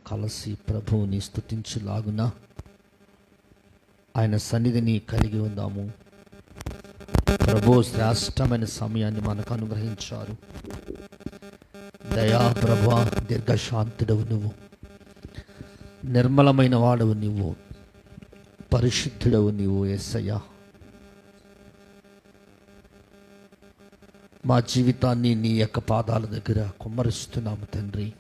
కలిసి ప్రభువుని స్తుతించులాగున ఆయన సన్నిధిని కలిగి ఉందాము. ప్రభు శ్రేష్టమైన సమయాన్ని మనకు అనుగ్రహించారు. దయా ప్రభా, దీర్ఘశాంతుడవు నువ్వు, నిర్మలమైన వాడవు నువ్వు, పరిశుద్ధుడవు నీవు యేసయ్యా. మా జీవితాన్ని నీ యొక్క పాదాల దగ్గర కుమ్మరిస్తున్నాము తండ్రి.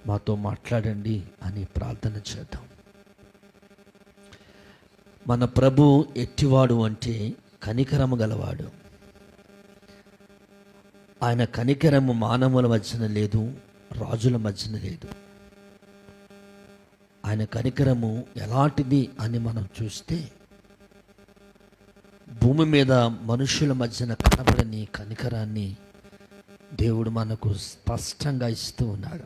మాతో మాట్లాడండి అని ప్రార్థన చేద్దాం. మన ప్రభు ఎట్టివాడు అంటే కనికరము గలవాడు. ఆయన కనికరము మానవుల మధ్యన లేదు, రాజుల మధ్యన లేదు. ఆయన కనికరము ఎలాంటిది అని మనం చూస్తే, భూమి మీద మనుషుల మధ్యన కనబడని కనికరాన్ని దేవుడు మనకు స్పష్టంగా ఇస్తూ ఉన్నాడు.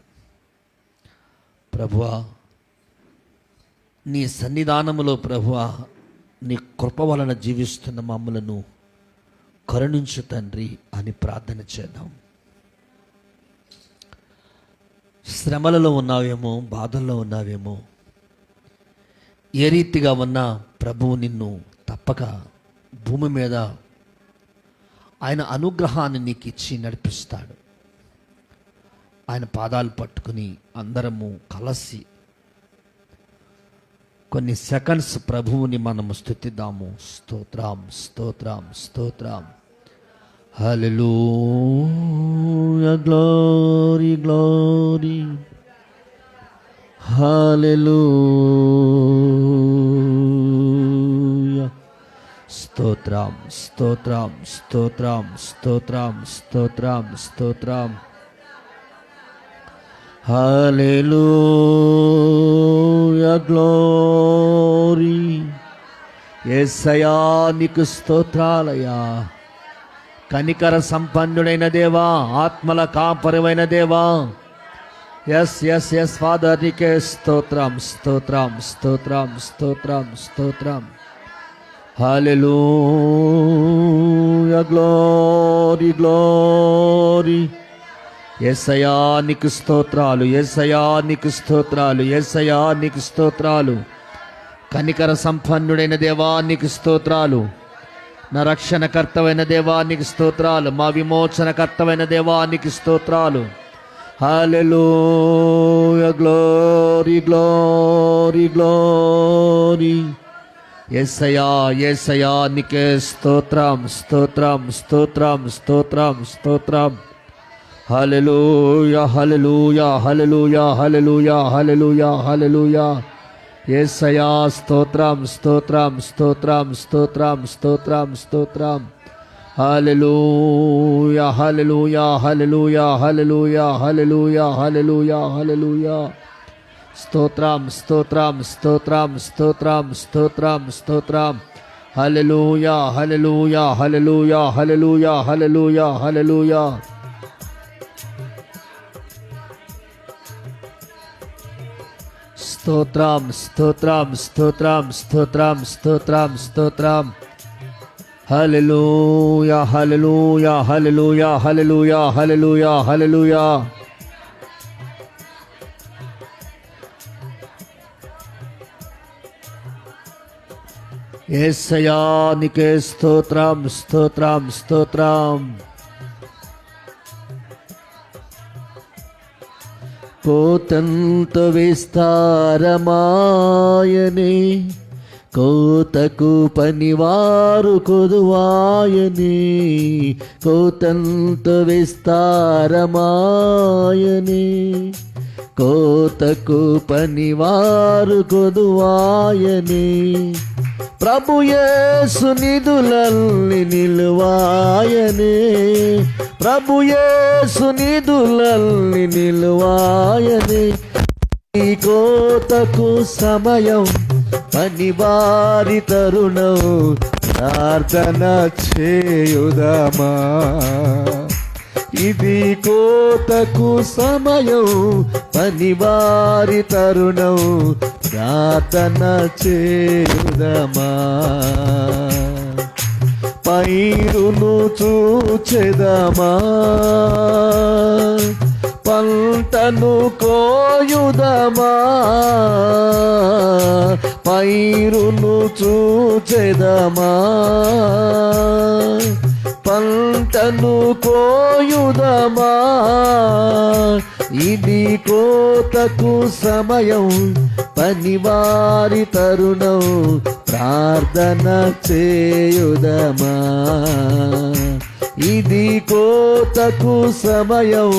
ప్రభువా, నీ సన్నిధానములో ప్రభువా, నీ కృప వలన జీవిస్తున్న మమ్మలను కరుణించు తండ్రి అని ప్రార్థన చేద్దాం. శ్రమలలో ఉన్నావేమో, బాధల్లో ఉన్నావేమో, ఏ రీతిగా ఉన్నా ప్రభువు నిన్ను తప్పక భూమి మీద ఆయన అనుగ్రహాన్ని నీకు ఇచ్చి నడిపిస్తాడు. ఆయన పాదాలు పట్టుకుని అందరము కలిసి కొన్ని సెకండ్స్ ప్రభువుని మనము స్తుతిద్దాము. స్తోత్రం, స్తోత్రం, స్తోత్రం. హల్లెలూయా, గ్లోరీ, గ్లోరీ, హల్లెలూయా. స్తోత్రం, స్తోత్రం, స్తోత్రం, స్తోత్రం, స్తోత్రం, స్తోత్రం. హల్లెలూయా, గ్లోరీ. యేసయ్యా నీకు స్తోత్రాలయ్యా. కనికర సంపన్నుడైన దేవా, ఆత్మల కాపరివైన దేవా, ఎస్ ఎస్ ఎస్ ఫాదర్, నీకే స్తోత్రం, స్తోత్రం, స్తోత్రం, స్తోత్రం, స్తోత్రం. హల్లెలూయా, గ్లోరీ, గ్లోరీ. యేసయ్యా నీకు స్తోత్రాలు, యేసయ్యా నీకు స్తోత్రాలు, యేసయ్యా నీకు స్తోత్రాలు. కనికర సంపన్నుడైన దేవా నీకు స్తోత్రాలు. నా రక్షణకర్తవైన దేవా నీకు స్తోత్రాలు. మా విమోచనకర్తవైన దేవా నీకు స్తోత్రాలు. హల్లెలూయా, గ్లోరీ, గ్లోరీ, గ్లోరీ. యేసయ్యా, యేసయ్యా నీకే స్తోత్రం, స్తోత్రం, స్తోత్రం, స్తోత్రం, స్తోత్రం. హల్లెలూయా, హల్లెలూయా, హల్లెలూయా, హల్లెలూయా, హల్లెలూయా, హల్లెలూయా. యేసయ్యా స్తోత్రం, స్తోత్రం, స్తోత్రం, స్తోత్రం, స్తోత్రం, స్తోత్రం. హల్లెలూయా, హల్లెలూయా, హల్లెలూయా, హల్లెలూయా, హల్లెలూయా, హల్లెలూయా, హల్లెలూయా. స్తోత్రం, స్తోత్రం, స్తోత్రం, స్తోత్రం, స్తోత్రం, స్తోత్రం. హల్లెలూయా, హల్లెలూయా, హల్లెలూయా, హల్లెలూయా, హల్లెలూయా, హల్లెలూయా. స్తోత్రం, స్తోత్రం, స్తోత్రం, స్తోత్రం, స్తోత్రం, స్తోత్రం. హల్లెలూయా, హల్లెలూయా, హల్లెలూయా, హల్లెలూయా, హల్లెలూయా, హల్లెలూయా. యేసయ్యా నీకే స్తోత్రం, స్తోత్రం, స్తోత్రం. కోతంత విస్తారమాయనే, కోతకు పనివారు కొదువాయనే. కోతంత విస్తారమాయనే, కోతకు పనివారు కొదువాయనే. ప్రభు యేసు నిధులల్ని నిలువాయనే, ప్రభు యేసు నిధులల్ని నిలువాయనే. ఈ కోతకు సమయం, పనివారి తరుణం, ప్రార్థన చేయుదమా. ఇది కోతకు సమయం, పనివారి తరుణం, ప్రార్థన చేయుదమా. పైరును చూచెదమా, పంటను కోయుదమా, పైరును చూచెదమా. పంటను కోయుదమా, ఇది కోతకు సమయం, పనివారి తరుణం, ప్రార్థన చేయుదమా. ఇది కోతకు సమయం,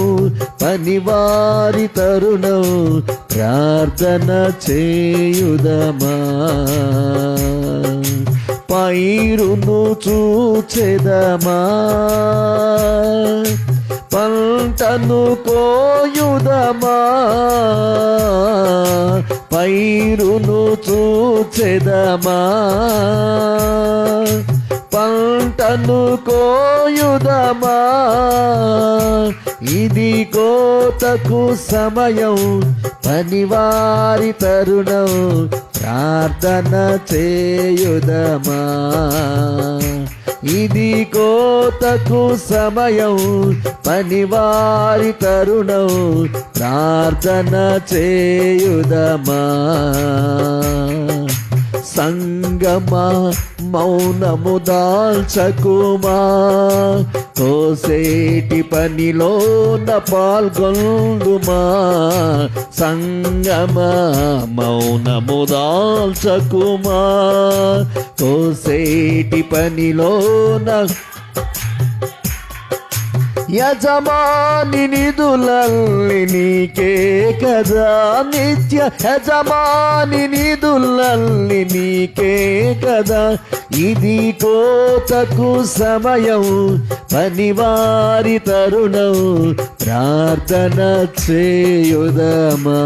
పనివారి తరుణం, ప్రార్థన చేయుదమా. పైరును చూచెదమా, పంటను కోయుదమా, పైరును చూచెదమా. పంటను కోయుదమా, ఇది కోతకు సమయం, పనివారి తరుణం, ప్రార్థన చేయుదమా. ఇది కోతకు సమయం, పనివారి తరుణం, ప్రార్థన చేయుదమా. సంగమా మౌనము దాల్చకుమా, కోసేటి పనిలోన పాల్గొందుమా. సంగమా మౌనము దాల్చకుమా, కోసేటి పనిలోన యజమాని నిధులల్లి నీకే కదా, నిత్య యజమాని నిధులల్లి నీకే కదా. ఇది కోతకు సమయం, పనివారి తరుణం, ప్రార్థన చేయుదమా.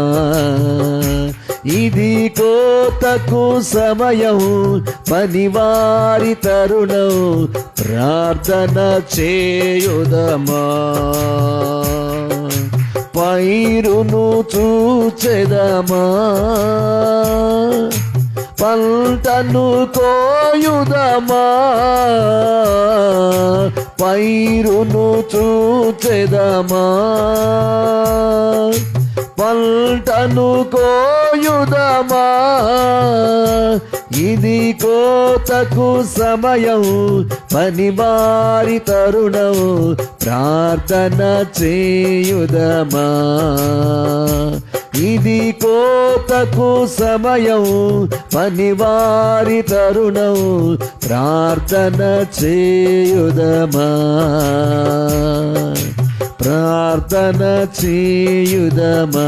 ఇది కోతకు సమయం, పనివారి తరుణం, ప్రార్థన చేయుదమా. పైరును చూచెదమా, పంటను కోయుదమా, పైరును చూచెదమా. పంటను కోయుదమా, ఇది కోతకు సమయం, పనివారి తరుణం, ప్రార్థన చేయుదమా. ఇది కోతకు సమయం, పనివారి తరుణం, ప్రార్థన చేయుదమా. ప్రార్థన చేయుదమా,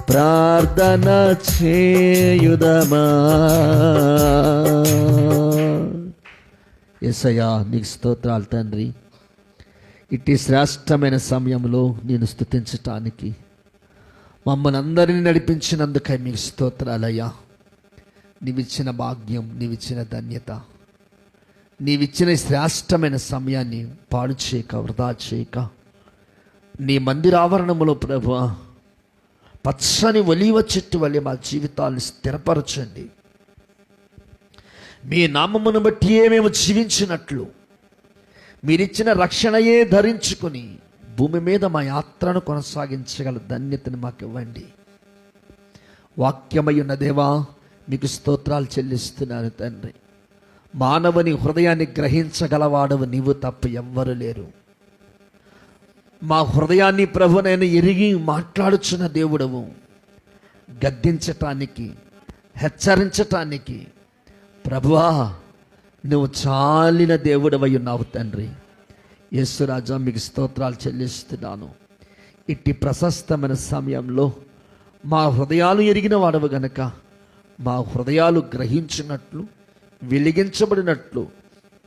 ప్రార్థన చేయుదమా. యేసయ్యా నీకు స్తోత్రాలు తండ్రి. ఇట్టి శ్రేష్టమైన సమయంలో నేను స్తుతించటానికి, మమ్మల్ని అందరినీ నడిపించినందుకై మీకు స్తోత్రాలయ్యా. నీవిచ్చిన భాగ్యం, నీవిచ్చిన ధన్యత, నీవిచ్చిన శ్రేష్టమైన సమయాన్ని పాడు చేయక, వృధా చేయక, నీ మందిరావరణములో ప్రభువా పచ్చని ఒలీవ చెట్టు వలె మా జీవితాలను స్థిరపరచండి. మీ నామమును బట్టి మేము జీవించినట్లు, మీరిచ్చిన రక్షణయే ధరించుకుని భూమి మీద మా యాత్రను కొనసాగించగల ధన్యతను మాకు ఇవ్వండి. వాక్యమయ్యున్న దేవా మీకు స్తోత్రాలు చెల్లిస్తున్నాను తండ్రి. మానవుని హృదయాన్ని గ్రహించగలవాడవు నీవు తప్ప ఎవ్వరు లేరు. మా హృదయాన్ని ప్రభు నేను ఎరిగి మాట్లాడుచున్న దేవుడవు. గద్దించటానికి, హెచ్చరించటానికి ప్రభువా నువ్వు చాలిన దేవుడవై ఉన్నావు తండ్రి. యేసురాజా మీకు స్తోత్రాలు చెల్లిస్తున్నాను. ఇట్టి ప్రశస్తమైన సమయంలో మా హృదయాలు ఎరిగిన వాడవు గనక మా హృదయాలు గ్రహించినట్లు, వెలిగించబడినట్లు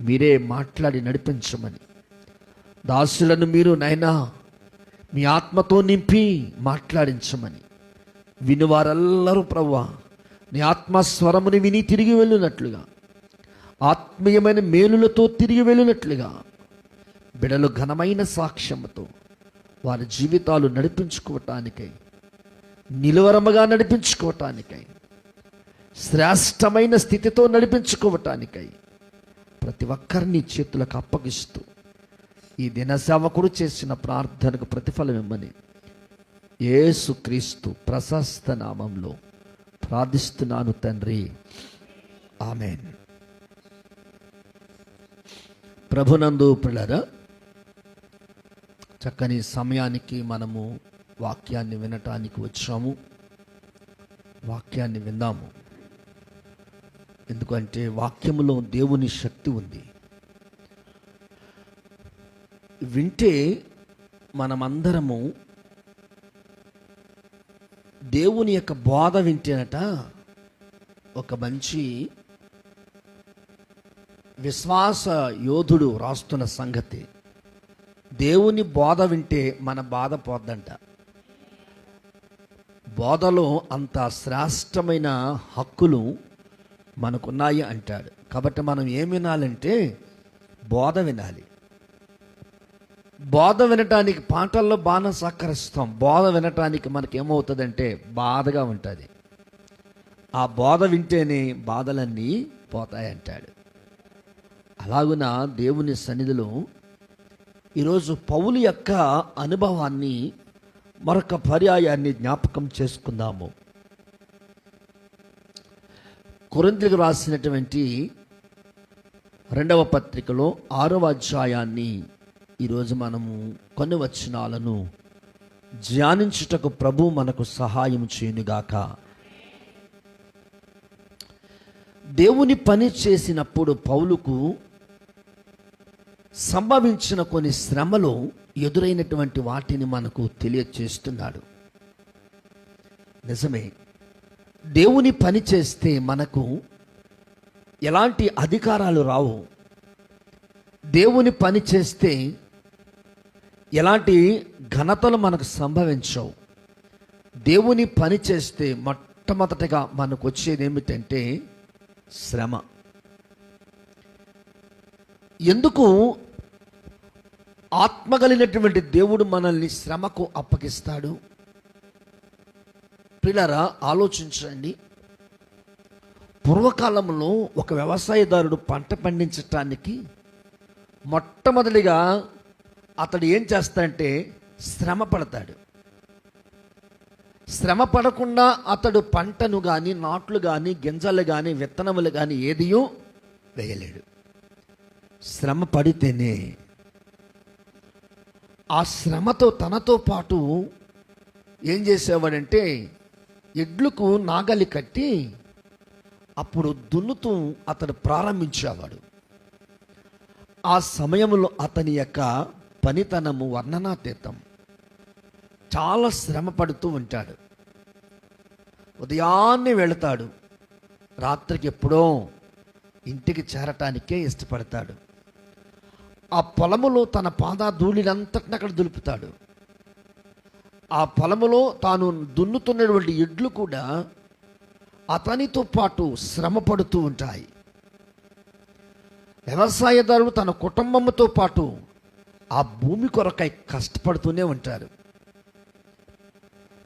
మీరే మాట్లాడి నడిపించమని, దాసులను మీరు నైనా మీ ఆత్మతో నింపి మాట్లాడించమని, వినువారెల్లరూ ప్రభువా నీ ఆత్మస్వరముని విని తిరిగి వెళ్ళినట్లుగా, ఆత్మీయమైన మేలులతో తిరిగి వెళ్ళినట్లుగా, బిడలు ఘనమైన సాక్ష్యముతో వారి జీవితాలు నడిపించుకోవటానికై, నిలువరముగా నడిపించుకోవటానికై, శ్రేష్టమైన స్థితితో నడిపించుకోవటానికై ప్రతి ఒక్కరిని చేతులకు అప్పగిస్తూ ఈ దిన సేవకుడు చేసిన ప్రార్థనకు ప్రతిఫలం ఇమ్మని యేసుక్రీస్తు ప్రశస్త నామంలో ప్రార్థిస్తున్నాను తండ్రి, ఆమేన్. ప్రభునందు ప్రియులారా, చక్కని సమయానికి మనము వాక్యాన్ని వినటానికి వచ్చాము. వాక్యాన్ని విందాము. ఎందుకంటే వాక్యములో దేవుని శక్తి ఉంది. వింటే మనమందరము దేవుని యొక్క బోధ వింటేనట ఒక మంచి విశ్వాస యోధుడు రాస్తున్న సంగతి, దేవుని బోధ వింటే మన బాధ పోద్దంట. బోధలో అంత శ్రేష్టమైన హక్కులు మనకున్నాయి అంటాడు. కాబట్టి మనం ఏం వినాలంటే బోధ వినాలి. బోధ వినటానికి పాటల్లో బాగా సహకరిస్తాం. బోధ వినటానికి మనకి ఏమవుతుందంటే బాధగా ఉంటుంది. ఆ బోధ వింటేనే బాధలన్నీ పోతాయంటాడు. అలాగున దేవుని సన్నిధిలో ఈరోజు పౌలు యొక్క అనుభవాన్ని మరొక పర్యాయాన్ని జ్ఞాపకం చేసుకుందాము. కొరింథీయులకు రాసినటువంటి 2వ పత్రికలో 6వ అధ్యాయాన్ని ఈరోజు మనము కొన్ని వచనాలను ధ్యానించుటకు ప్రభు మనకు సహాయం చేయునుగాక. దేవుని పని చేసినప్పుడు పౌలుకు సంభవించిన కొన్ని శ్రమలు ఎదురైనటువంటి వాటిని మనకు తెలియచేస్తున్నాడు. నిజమే, దేవుని పని చేస్తే మనకు ఎలాంటి అధికారాలు రావు. దేవుని పని చేస్తే ఎలాంటి ఘనతలు మనకు సంభవించవు. దేవుని పని చేస్తే మొట్టమొదటిగా మనకు వచ్చేది ఏమిటంటే శ్రమ. ఎందుకు ఆత్మ కలిగినటువంటి దేవుడు మనల్ని శ్రమకు అప్పగిస్తాడు? ప్రియులారా, ఆలోచించండి. పూర్వకాలంలో ఒక వ్యవసాయదారుడు పంట పండించటానికి మొట్టమొదటిగా అతడు ఏం చేస్తాడంటే శ్రమ పడతాడు. శ్రమ పడకుండా అతడు పంటను కానీ, నాట్లు కానీ, గింజలు కానీ, విత్తనములు కానీ ఏదియో వేయలేడు. శ్రమ పడితేనే ఆ శ్రమతో తనతో పాటు ఏం చేసేవాడంటే ఎడ్లకు నాగలి కట్టి అప్పుడు దున్నుతూ అతడు ప్రారంభించేవాడు. ఆ సమయంలో అతని యొక్క పనితనము వర్ణనాతీతం. చాలా శ్రమ పడుతూ ఉంటాడు. ఉదయాన్నే వెళతాడు, రాత్రికి ఎప్పుడో ఇంటికి చేరటానికే ఇష్టపడతాడు. ఆ పొలములో తన పాదధూళినంతటిని అక్కడ దులుపుతాడు. ఆ పొలములో తాను దున్నుతున్నటువంటి ఎడ్లు కూడా అతనితో పాటు శ్రమ పడుతూ ఉంటాయి. వ్యవసాయదారుడు తన కుటుంబంతో పాటు ఆ భూమి కొరకై కష్టపడుతూనే ఉంటారు.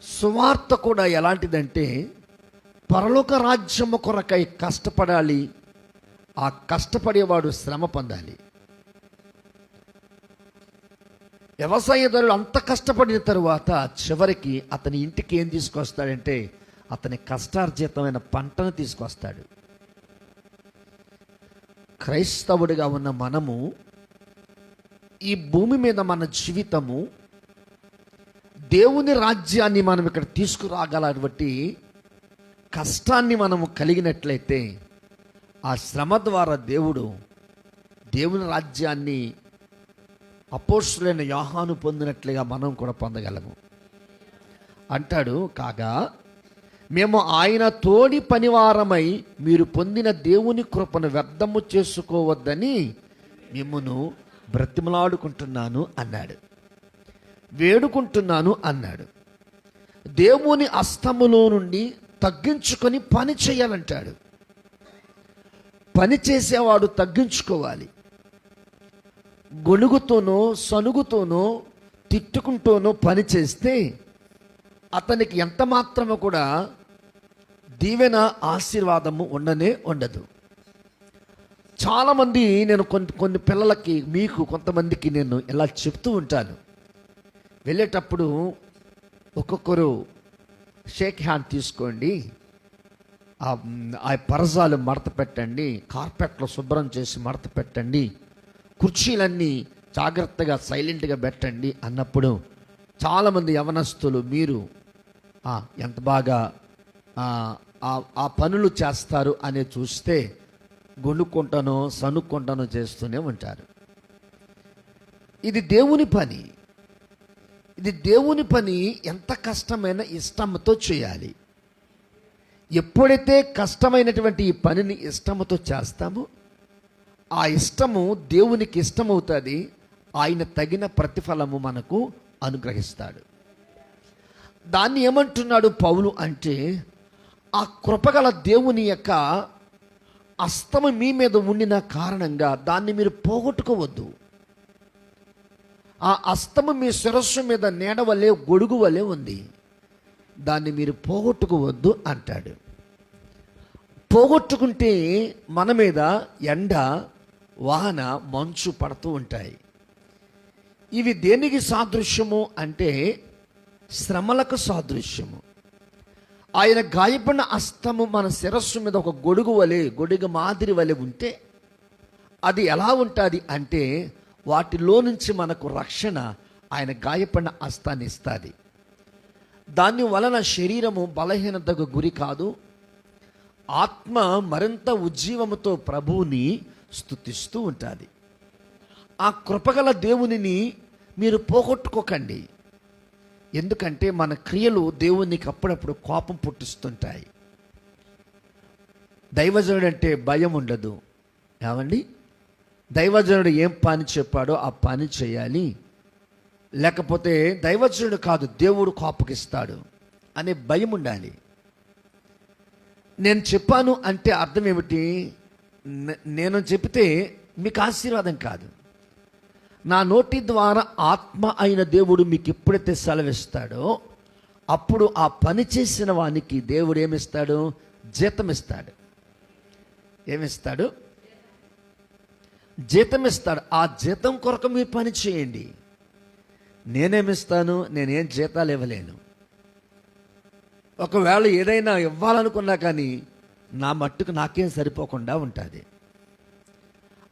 సువార్త కూడా ఎలాంటిదంటే పరలోక రాజ్యము కొరకై కష్టపడాలి. ఆ కష్టపడేవాడు శ్రమ పొందాలి. వ్యవసాయదారుడు అంత కష్టపడిన తరువాత చివరికి అతని ఇంటికి ఏం తీసుకొస్తాడంటే అతని కష్టార్జితమైన పంటను తీసుకొస్తాడు. క్రైస్తవుడిగా ఉన్న మనము ఈ భూమి మీద మన జీవితము దేవుని రాజ్యాన్ని మనం ఇక్కడ తీసుకురాగలటువంటి కష్టాన్ని మనము కలిగినట్లయితే ఆ శ్రమ ద్వారా దేవుని రాజ్యాన్ని అపోస్తులైన యోహాను పొందినట్లుగా మనం కూడా పొందగలము. అంటాడు, కాగా మేము ఆయన తోడి పనివారమై మీరు పొందిన దేవుని కృపను వ్యర్థము చేసుకోవద్దని మిమ్మును బ్రతిమలాడుకుంటున్నాను అన్నాడు. వేడుకుంటున్నాను అన్నాడు. దేవుని హస్తములో నుండి తగ్గించుకొని పని చేయాలంటాడు. పని చేసేవాడు తగ్గించుకోవాలి. గొణుగుతోనో సనుగుతోనో తిట్టుకుంటూనో పని చేస్తే అతనికి ఎంత మాత్రము కూడా దీవెన ఆశీర్వాదము ఉండనే ఉండదు. చాలామంది నేను కొన్ని పిల్లలకి, మీకు కొంతమందికి నేను ఇలా చెప్తూ ఉంటాను. వెళ్ళేటప్పుడు ఒక్కొక్కరు షేక్ హ్యాండ్ తీసుకోండి, ఆ పరజాలు మడత పెట్టండి, కార్పెట్లో శుభ్రం చేసి మడత పెట్టండి, కుర్చీలన్నీ జాగ్రత్తగా సైలెంట్గా పెట్టండి అన్నప్పుడు చాలామంది యవనస్తులు మీరు ఎంత బాగా ఆ పనులు చేస్తారు అని చూస్తే గొనుక్కుంటానో సనుక్కుంటానో చేస్తూనే ఉంటారు. ఇది దేవుని పని. ఇది దేవుని పని ఎంత కష్టమైన ఇష్టంతో చేయాలి. ఎప్పుడైతే కష్టమైనటువంటి ఈ పనిని ఇష్టంతో చేస్తామో ఆ ఇష్టము దేవునికి ఇష్టమవుతుంది. ఆయన తగిన ప్రతిఫలము మనకు అనుగ్రహిస్తాడు. దాన్ని ఏమంటున్నాడు పౌలు అంటే, ఆ కృపగల దేవుని యొక్క హస్తము మీ మీద ఉండిన కారణంగా దాన్ని మీరు పోగొట్టుకోవద్దు. ఆ హస్తము మీ శిరస్సు మీద నీడ వలె గొడుగు వలె ఉంది, దాన్ని మీరు పోగొట్టుకోవద్దు అంటాడు. పోగొట్టుకుంటే మన మీద ఎండ, వాన, మంచు పడుతూ ఉంటాయి. ఇవి దేనికి సాదృశ్యము అంటే శ్రమలకు సాదృశ్యము. ఆయన గాయపడిన హస్తము మన శిరస్సు మీద ఒక గొడుగు మాదిరి వలె ఉంటే అది ఎలా ఉంటుంది అంటే వాటిలో నుంచి మనకు రక్షణ ఆయన గాయపడిన హస్తాన్ని ఇస్తుంది. దాని వలన శరీరము బలహీనతకు గురి కాదు, ఆత్మ మరింత ఉజ్జీవముతో ప్రభువుని స్తుతిస్తూ ఉంటుంది. ఆ కృపగల దేవునిని మీరు పోగొట్టుకోకండి. ఎందుకంటే మన క్రియలు దేవునికి అప్పుడప్పుడు కోపం పుట్టిస్తుంటాయి. దైవజనుడు అంటే భయం ఉండదు. ఏమండి, దైవజనుడు ఏం పని చెప్పాడో ఆ పని చేయాలి, లేకపోతే దైవజనుడు కాదు దేవుడు కోపగిస్తాడు అనే భయం ఉండాలి. నేను చెప్పాను అంటే అర్థం ఏమిటి? నేను చెప్తే మీకు ఆశీర్వాదం కాదు. నా నోటి ద్వారా ఆత్మ అయిన దేవుడు మీకు ఎప్పుడైతే సెలవిస్తాడో అప్పుడు ఆ పని చేసిన వానికి దేవుడు ఏమిస్తాడు? జీతం ఇస్తాడు. ఏమిస్తాడు? జీతం ఇస్తాడు. ఆ జీతం కొరకు మీరు పని చేయండి. నేనేమిస్తాను? నేనేం జీతాలు ఇవ్వలేను. ఒకవేళ ఏదైనా ఇవ్వాలనుకున్నా కానీ నా మట్టుకు నాకేం సరిపోకుండా ఉంటుంది.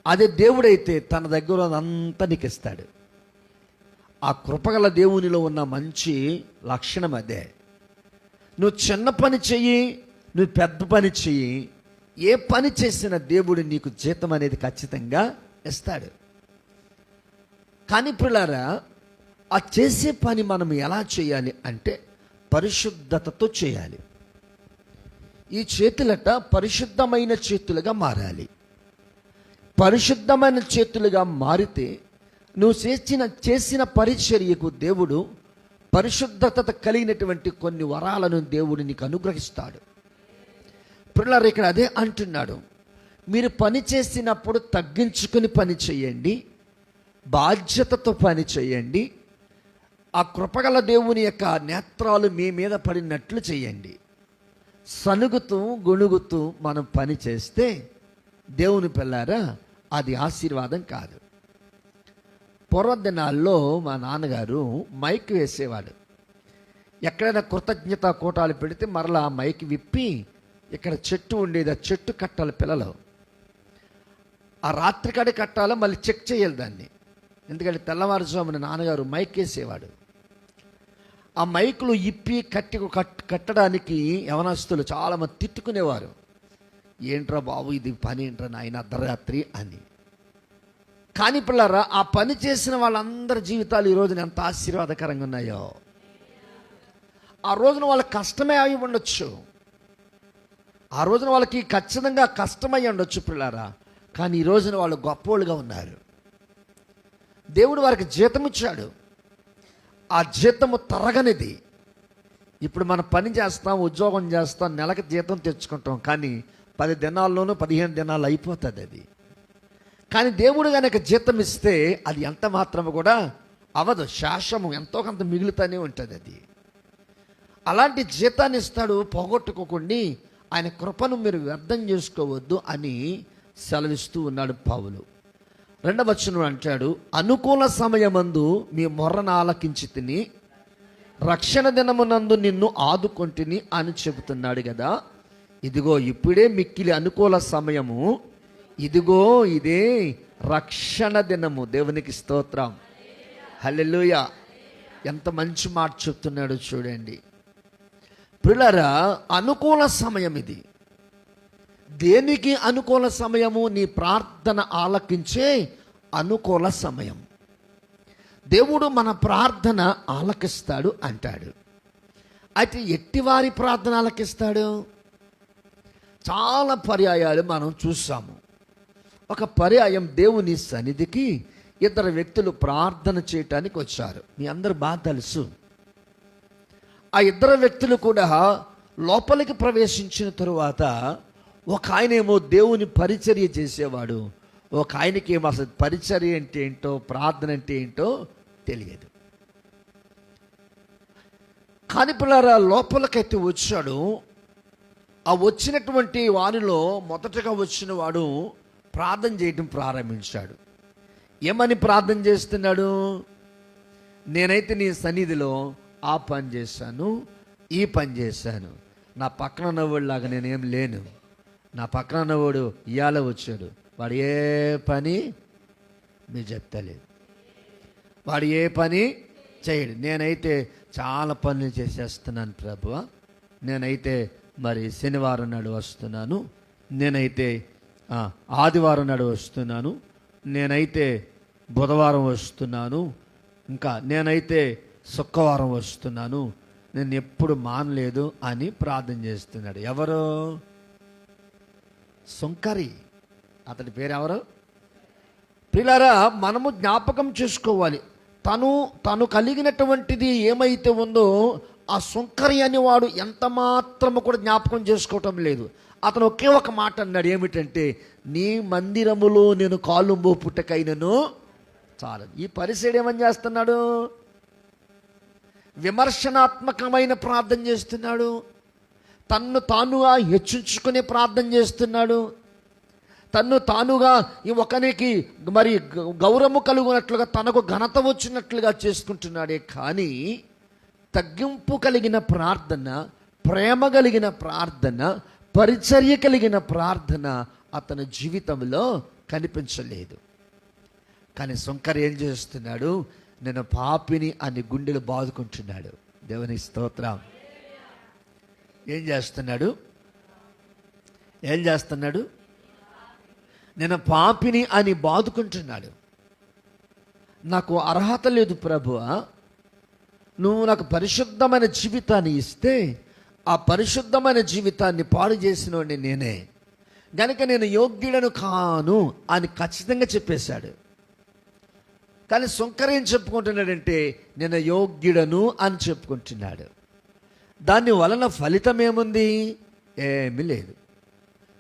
అదే దేవుడైతే తన దగ్గర అంతా నీకు ఇస్తాడు. ఆ కృపగల దేవునిలో ఉన్న మంచి లక్షణం అదే. నువ్వు చిన్న పని చెయ్యి, నువ్వు పెద్ద పని చెయ్యి, ఏ పని చేసిన దేవుడు నీకు జీతం అనేది ఖచ్చితంగా ఇస్తాడు. కానీ ప్రియులారా, ఆ చేసే పని మనం ఎలా చేయాలి అంటే పరిశుద్ధతతో చేయాలి. ఈ చేతులట పరిశుద్ధమైన చేతులుగా మారాలి. పరిశుద్ధమైన చేతులుగా మారితే నువ్వు చేసిన పరిచర్యకు దేవుడు పరిశుద్ధత కలిగినటువంటి కొన్ని వరాలను దేవుడు నీకు అనుగ్రహిస్తాడు. పిల్లలు ఇక్కడ అదే అంటున్నాడు, మీరు పని చేసినప్పుడు తగ్గించుకుని పని చేయండి, బాధ్యతతో పని చేయండి. ఆ కృపగల దేవుని యొక్క నేత్రాలు మీ మీద పడినట్లు చేయండి. సనుగుతూ గొణుగుతూ మనం పని చేస్తే దేవుని పిల్లారా అది ఆశీర్వాదం కాదు. పూర్వదినాల్లో మా నాన్నగారు మైక్ వేసేవాడు. ఎక్కడైనా కృతజ్ఞత కూటాలు పెడితే మరలా మైక్ విప్పి ఇక్కడ చెట్టు ఉండేది, ఆ చెట్టు కట్టాలి పిల్లలు. ఆ రాత్రికాడి కట్టాలో మళ్ళీ చెక్ చేయాలి దాన్ని. ఎందుకంటే తెల్లవారుజామున నాన్నగారు మైక్ వేసేవాడు. ఆ మైకులు ఇప్పి కట్టడానికి యవనస్తులు చాలామంది తిట్టుకునేవారు. ఏంట్రా బాబు ఇది పని, ఏంట్రా నాయన అర్ధరాత్రి అని. కానీ పిల్లరా, ఆ పని చేసిన వాళ్ళందరి జీవితాలు ఈ రోజున ఎంత ఆశీర్వాదకరంగా ఉన్నాయో. ఆ రోజున వాళ్ళకి కష్టమే అయి ఉండొచ్చు, ఆ రోజున వాళ్ళకి ఖచ్చితంగా కష్టమై ఉండొచ్చు పిల్లరా, కానీ ఈ రోజున వాళ్ళు గొప్పోళ్ళుగా ఉన్నారు. దేవుడు వారికి జీతం ఇచ్చాడు. ఆ జీతము తరగనిది. ఇప్పుడు మనం పని చేస్తాం, ఉద్యోగం చేస్తాం, నెలకు జీతం తెచ్చుకుంటాం, కానీ 10 దినాల్లోనూ 15 దినాలు అయిపోతుంది అది. కానీ దేవుడు కనుక జీతం ఇస్తే అది ఎంత మాత్రము కూడా అవదు, శాశ్వము ఎంతో కొంత మిగులుతూనే ఉంటుంది అది. అలాంటి జీతాన్ని ఇస్తాడు. పోగొట్టుకోకండి, ఆయన కృపను మీరు వ్యర్థం చేసుకోవద్దు అని సెలవిస్తూ ఉన్నాడు పౌలు. 2వ వచనం అంటాడు, అనుకూల సమయమందు మీ మొర్రను ఆలకించి తిని రక్షణ దినమునందు నిన్ను ఆదుకొంటిని అని చెబుతున్నాడు కదా. ఇదిగో ఇప్పుడే మిక్కిలి అనుకూల సమయము, ఇదిగో ఇదే రక్షణ దినము. దేవునికి స్తోత్రం, హల్లెలూయా. ఎంత మంచి మాట చెప్తున్నాడు చూడండి ప్రియులారా. అనుకూల సమయం ఇది. దేనికి అనుకూల సమయము? నీ ప్రార్థన ఆలకించే అనుకూల సమయం. దేవుడు మన ప్రార్థన ఆలకిస్తాడు అంటాడు. అయితే ఎట్టివారి ప్రార్థన ఆలకిస్తాడు? చాలా పర్యాయాలు మనం చూసాము. ఒక పర్యాయం దేవుని సన్నిధికి 2 వ్యక్తులు ప్రార్థన చేయటానికి వచ్చారు. మీ అందరూ బాగా తెలుసు. ఆ 2 వ్యక్తులు కూడా లోపలికి ప్రవేశించిన తరువాత ఒక ఆయనేమో దేవుని పరిచర్య చేసేవాడు, ఒక ఆయనకి ఏమో అసలు పరిచర్య అంటే ఏంటో, ప్రార్థన అంటే ఏంటో తెలియదు. కానీ పిల్లరా, లోపలికైతే వచ్చాడు. ఆ వచ్చినటువంటి వారిలో మొదటగా వచ్చిన వాడు ప్రార్థన చేయడం ప్రారంభించాడు. ఏమని ప్రార్థన చేస్తున్నాడు? నేనైతే నీ సన్నిధిలో ఆ పని చేశాను, ఈ పని చేశాను. నా పక్కన ఉన్నవాడిలాగా నేనేం లేను. నా పక్కన ఉన్నవాడు ఇవాళ వచ్చాడు, వాడు ఏ పని మీరు చెప్తలేదు, వాడు ఏ పని చేయడు. నేనైతే చాలా పనులు చేసేస్తున్నాను ప్రభువా. నేనైతే మరి శనివారం నాడు వస్తున్నాను, నేనైతే ఆదివారం నాడు వస్తున్నాను, నేనైతే బుధవారం వస్తున్నాను, ఇంకా నేనైతే శుక్రవారం వస్తున్నాను, నేను ఎప్పుడు మానలేదు అని ప్రార్థన చేస్తున్నాడు. ఎవరు? సుంకరి. అతడి పేరు ఎవరు? ప్రియులారా, మనము జ్ఞాపకం చేసుకోవాలి. తను కలిగినటువంటిది ఏమైతే ఉందో ఆ సుంకరి అనేవాడు ఎంత మాత్రము కూడా జ్ఞాపకం చేసుకోవటం లేదు. అతను ఒకే ఒక మాట అన్నాడు. ఏమిటంటే, నీ మందిరములో నేను కాలు మోపుటకైనను చాలు. ఈ పరిసైడు ఏమని చేస్తున్నాడు? విమర్శనాత్మకమైన ప్రార్థన చేస్తున్నాడు. తన్ను తానుగా హెచ్చించుకునే ప్రార్థన చేస్తున్నాడు. తన్ను తానుగా ఈ ఒకనికి మరి గౌరవము కలుగునట్లుగా, తనకు ఘనత వచ్చినట్లుగా చేసుకుంటున్నాడే కానీ తగ్గింపు కలిగిన ప్రార్థన, ప్రేమ కలిగిన ప్రార్థన, పరిచర్య కలిగిన ప్రార్థన అతని జీవితంలో కనిపించలేదు. కానీ సుంకర్ ఏం చేస్తున్నాడు? నేను పాపిని అని గుండెలు బాదుకుంటున్నాడు. దేవుని స్తోత్రం. ఏం చేస్తున్నాడు? నేను పాపిని అని బాదుకుంటున్నాడు. నాకు అర్హత లేదు ప్రభువా, నువ్వు నాకు పరిశుద్ధమైన జీవితాన్ని ఇస్తే ఆ పరిశుద్ధమైన జీవితాన్ని పాడు చేసినోడిని నేనే, గనుక నేను యోగ్యుడను కాను అని ఖచ్చితంగా చెప్పేశాడు. కానీ సుంకర్ ఏం చెప్పుకుంటున్నాడంటే, నేను యోగ్యుడను అని చెప్పుకుంటున్నాడు. దాని వలన ఫలితం ఏముంది? ఏమీ లేదు.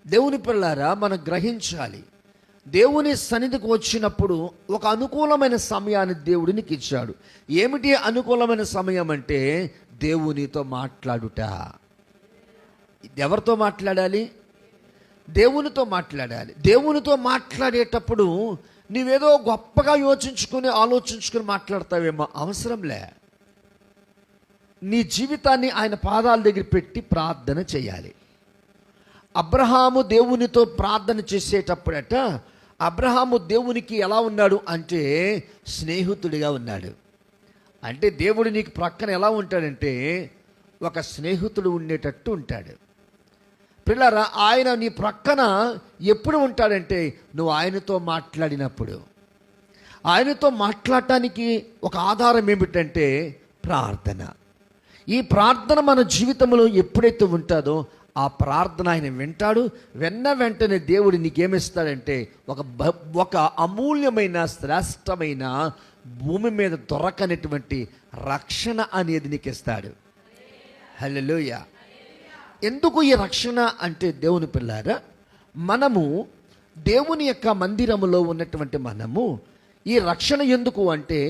దేవుని పిల్లారా, మనం గ్రహించాలి. దేవుని సన్నిధికి వచ్చినప్పుడు ఒక అనుకూలమైన సమయాన్ని దేవుడు నీకు ఇచ్చాడు. ఏమిటి అనుకూలమైన సమయం అంటే? దేవునితో మాట్లాడుట. ఎవరితో మాట్లాడాలి? దేవునితో మాట్లాడాలి. దేవునితో మాట్లాడేటప్పుడు నీవేదో గొప్పగా ఆలోచించుకుని మాట్లాడతావేమో, అవసరంలే. నీ జీవితాన్ని ఆయన పాదాల దగ్గర పెట్టి ప్రార్థన చేయాలి. అబ్రహాము దేవునితో ప్రార్థన చేసేటప్పుడట, అబ్రహాము దేవునికి ఎలా ఉన్నాడు అంటే స్నేహితుడిగా ఉన్నాడు. అంటే దేవుడు నీకు ప్రక్కన ఎలా ఉంటాడంటే ఒక స్నేహితుడు ఉండేటట్టు ఉంటాడు. పిల్లరా, ఆయన నీ ప్రక్కన ఎప్పుడు ఉంటాడంటే నువ్వు ఆయనతో మాట్లాడినప్పుడు. ఆయనతో మాట్లాడటానికి ఒక ఆధారం ఏమిటంటే ప్రార్థన. ఈ ప్రార్థన మన జీవితంలో ఎప్పుడైతే ఉంటుందో ఆ ప్రార్థన ఆయన వింటాడు. వెంటనే దేవుడు నీకేమిస్తాడంటే ఒక అమూల్యమైన శ్రేష్టమైన భూమి మీద దొరకనటువంటి రక్షణ అనేది నీకు ఇస్తాడు. హల్లెలూయా. ఎందుకు ఈ రక్షణ అంటే, దేవుని పిల్లారా, మనము దేవుని యొక్క మందిరములో ఉన్నటువంటి మనము ఈ రక్షణ ఎందుకు అంటే,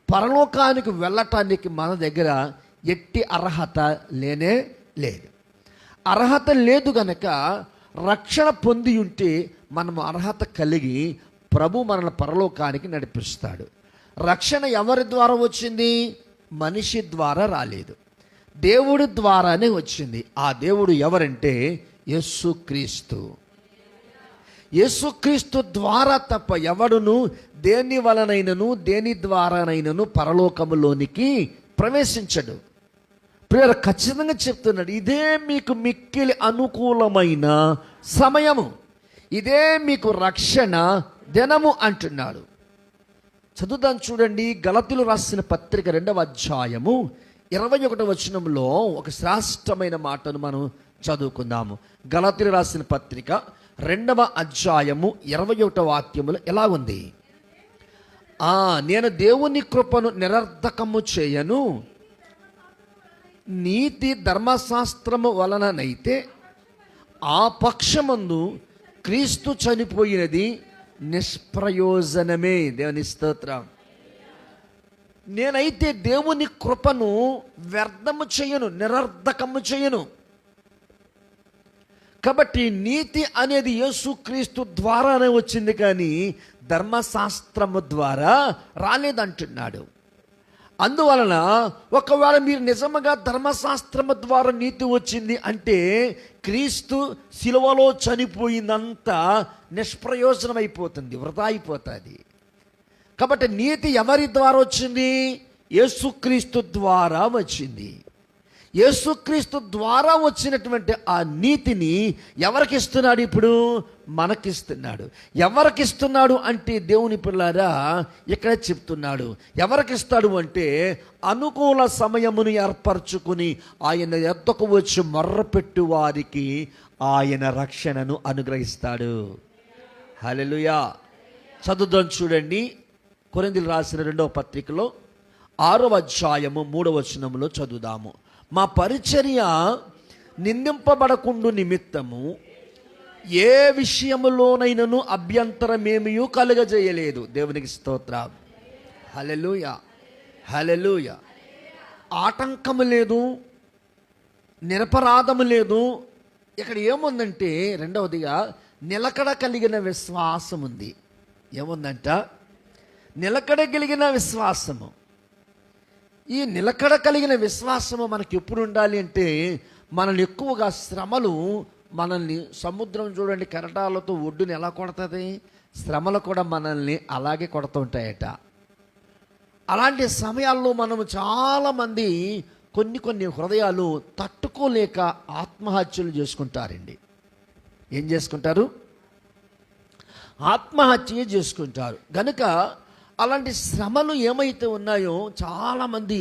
పరలోకానికి వెళ్ళటానికి మన దగ్గర ఎట్టి అర్హత లేనే లేదు. అర్హత లేదు గనక రక్షణ పొంది ఉంటే మనము అర్హత కలిగి ప్రభు మనల్ని పరలోకానికి నడిపిస్తాడు. రక్షణ ఎవరి ద్వారా వచ్చింది? మనిషి ద్వారా రాలేదు, దేవుడి ద్వారానే వచ్చింది. ఆ దేవుడు ఎవరంటే యేసుక్రీస్తు. యేసుక్రీస్తు ద్వారా తప్ప ఎవడును దేని వలనైనను దేని ద్వారానైనను పరలోకములోనికి ప్రవేశించడు. ప్రియరు ఖచ్చితంగా చెప్తున్నాడు, ఇదే మీకు మిక్కిలి అనుకూలమైన సమయము, ఇదే మీకు రక్షణ దినము అంటున్నాడు. చదువుదాం చూడండి, గలతీయులు రాసిన పత్రిక 2వ అధ్యాయము 21వ వచనంలో ఒక శ్రేష్టమైన మాటను మనం చదువుకుందాము. గలతీయులు రాసిన పత్రిక 2వ అధ్యాయము 21వ వాక్యములో ఎలా ఉంది? నేను దేవుని కృపను నిరర్ధకము చేయను, నీతి ధర్మశాస్త్రము వలననైతే ఆ పక్షమందు క్రీస్తు చనిపోయినది నిష్ప్రయోజనమే. దేవుని స్తోత్రం. నేనైతే దేవుని కృపను వ్యర్థము చేయను, నిరర్ధకము చేయను. కాబట్టి నీతి అనేది యేసుక్రీస్తు ద్వారానే వచ్చింది, కానీ ధర్మశాస్త్రము ద్వారా రాలేదంటున్నాడు. అందువలన ఒకవేళ మీరు నిజంగా ధర్మశాస్త్రము ద్వారా నీతి వచ్చింది అంటే క్రీస్తు శిలువలో చనిపోయిందంతా నిష్ప్రయోజనం అయిపోతుంది, వృధా అయిపోతుంది. కాబట్టి నీతి ఎవరి ద్వారా వచ్చింది? యేసుక్రీస్తు ద్వారా వచ్చింది. యేసుక్రీస్తు ద్వారా వచ్చినటువంటి ఆ నీతిని ఎవరికి ఇస్తున్నాడు? ఇప్పుడు మనకిస్తున్నాడు. ఎవరికి ఇస్తున్నాడు అంటే దేవుని పిల్లారా ఇక్కడ చెప్తున్నాడు. ఎవరికి ఇస్తాడు అంటే అనుకూల సమయమును ఏర్పరచుకుని ఆయన ఎద్దకు వచ్చి మొర్రపెట్టు వారికి ఆయన రక్షణను అనుగ్రహిస్తాడు. హల్లెలూయా. చదువుదాం చూడండి, కొరింథీయులకు రాసిన 2వ పత్రికలో 6వ అధ్యాయము 3వ వచనంలో చదువుదాము. మా పరిచర్య నిందింపబడకుండు నిమిత్తము ఏ విషయములోనైనను అభ్యంతరమేమీ కలుగజేయలేదు. దేవునికి స్తోత్రం. హల్లెలూయా, హల్లెలూయా. ఆటంకము లేదు, నిరపరాధము లేదు. ఇక్కడ ఏముందంటే రెండవదిగా నిలకడ కలిగిన విశ్వాసం ఉంది. ఏముందంట? నిలకడ కలిగిన విశ్వాసము. ఈ నిలకడ కలిగిన విశ్వాసము మనకి ఎప్పుడు ఉండాలి అంటే, మనల్ని ఎక్కువగా శ్రమలు మనల్ని, సముద్రం చూడండి కెరటాలతో ఒడ్డుని ఎలా కొడుతుంది, శ్రమలు కూడా మనల్ని అలాగే కొడుతూ ఉంటాయట. అలాంటి సమయాల్లో మనము చాలామంది కొన్ని హృదయాలు తట్టుకోలేక ఆత్మహత్యలు చేసుకుంటారండి. ఏం చేసుకుంటారు? ఆత్మహత్య చేసుకుంటారు. గనుక అలాంటి శ్రమలు ఏమైతే ఉన్నాయో చాలామంది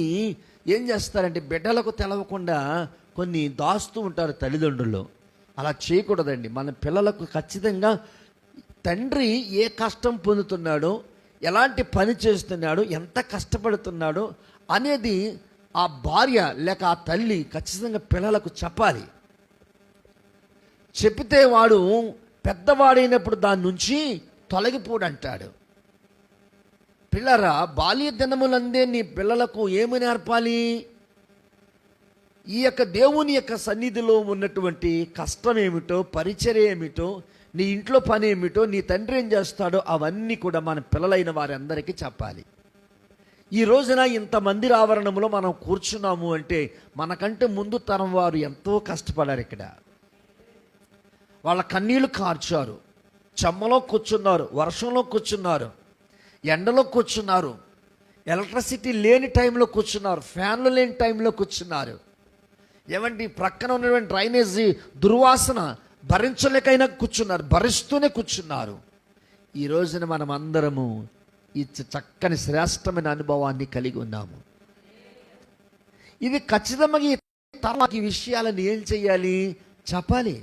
ఏం చేస్తారంటే బిడ్డలకు తెలవకుండా కొన్ని దాస్తూ ఉంటారు తల్లిదండ్రులు. అలా చేయకూడదండి. మన పిల్లలకు ఖచ్చితంగా తండ్రి ఏ కష్టం పొందుతున్నాడో, ఎలాంటి పని చేస్తున్నాడో, ఎంత కష్టపడుతున్నాడో అనేది ఆ భార్య లేక ఆ తల్లి ఖచ్చితంగా పిల్లలకు చెప్పాలి. చెప్తే వాడు పెద్దవాడైనప్పుడు దాని నుంచి తొలగిపోడంటాడు. పిల్లరా, బాల్య దినములందే నీ పిల్లలకు ఏమి నేర్పాలి? ఈ యొక్క దేవుని యొక్క సన్నిధిలో ఉన్నటువంటి కష్టం ఏమిటో, పరిచర్య ఏమిటో, నీ ఇంట్లో పని ఏమిటో, నీ తండ్రి ఏం చేస్తాడో అవన్నీ కూడా మన పిల్లలైన వారందరికీ చెప్పాలి. ఈ రోజున ఇంతమంది ఆవరణంలో మనం కూర్చున్నాము అంటే మనకంటే ముందు తరం వారు ఎంతో కష్టపడారు. ఇక్కడ వాళ్ళ కన్నీళ్లు కార్చారు, చెమ్మలో కూర్చున్నారు, వర్షంలో కూర్చున్నారు, ఎండలో కూర్చున్నారు, ఎలక్ట్రిసిటీ లేని టైంలో కూర్చున్నారు, ఫ్యాన్లు లేని టైంలో కూర్చున్నారు. ఏమంటే ప్రక్కన ఉన్నటువంటి డ్రైనేజీ దుర్వాసన భరించలేకైనా కూర్చున్నారు, భరిస్తూనే కూర్చున్నారు. ఈ రోజున మనం అందరము ఈ చక్కని శ్రేష్టమైన అనుభవాన్ని కలిగి ఉన్నాము. ఇది ఖచ్చితంగా ఈ విషయాలను ఏం చేయాలి? చెప్పాలి.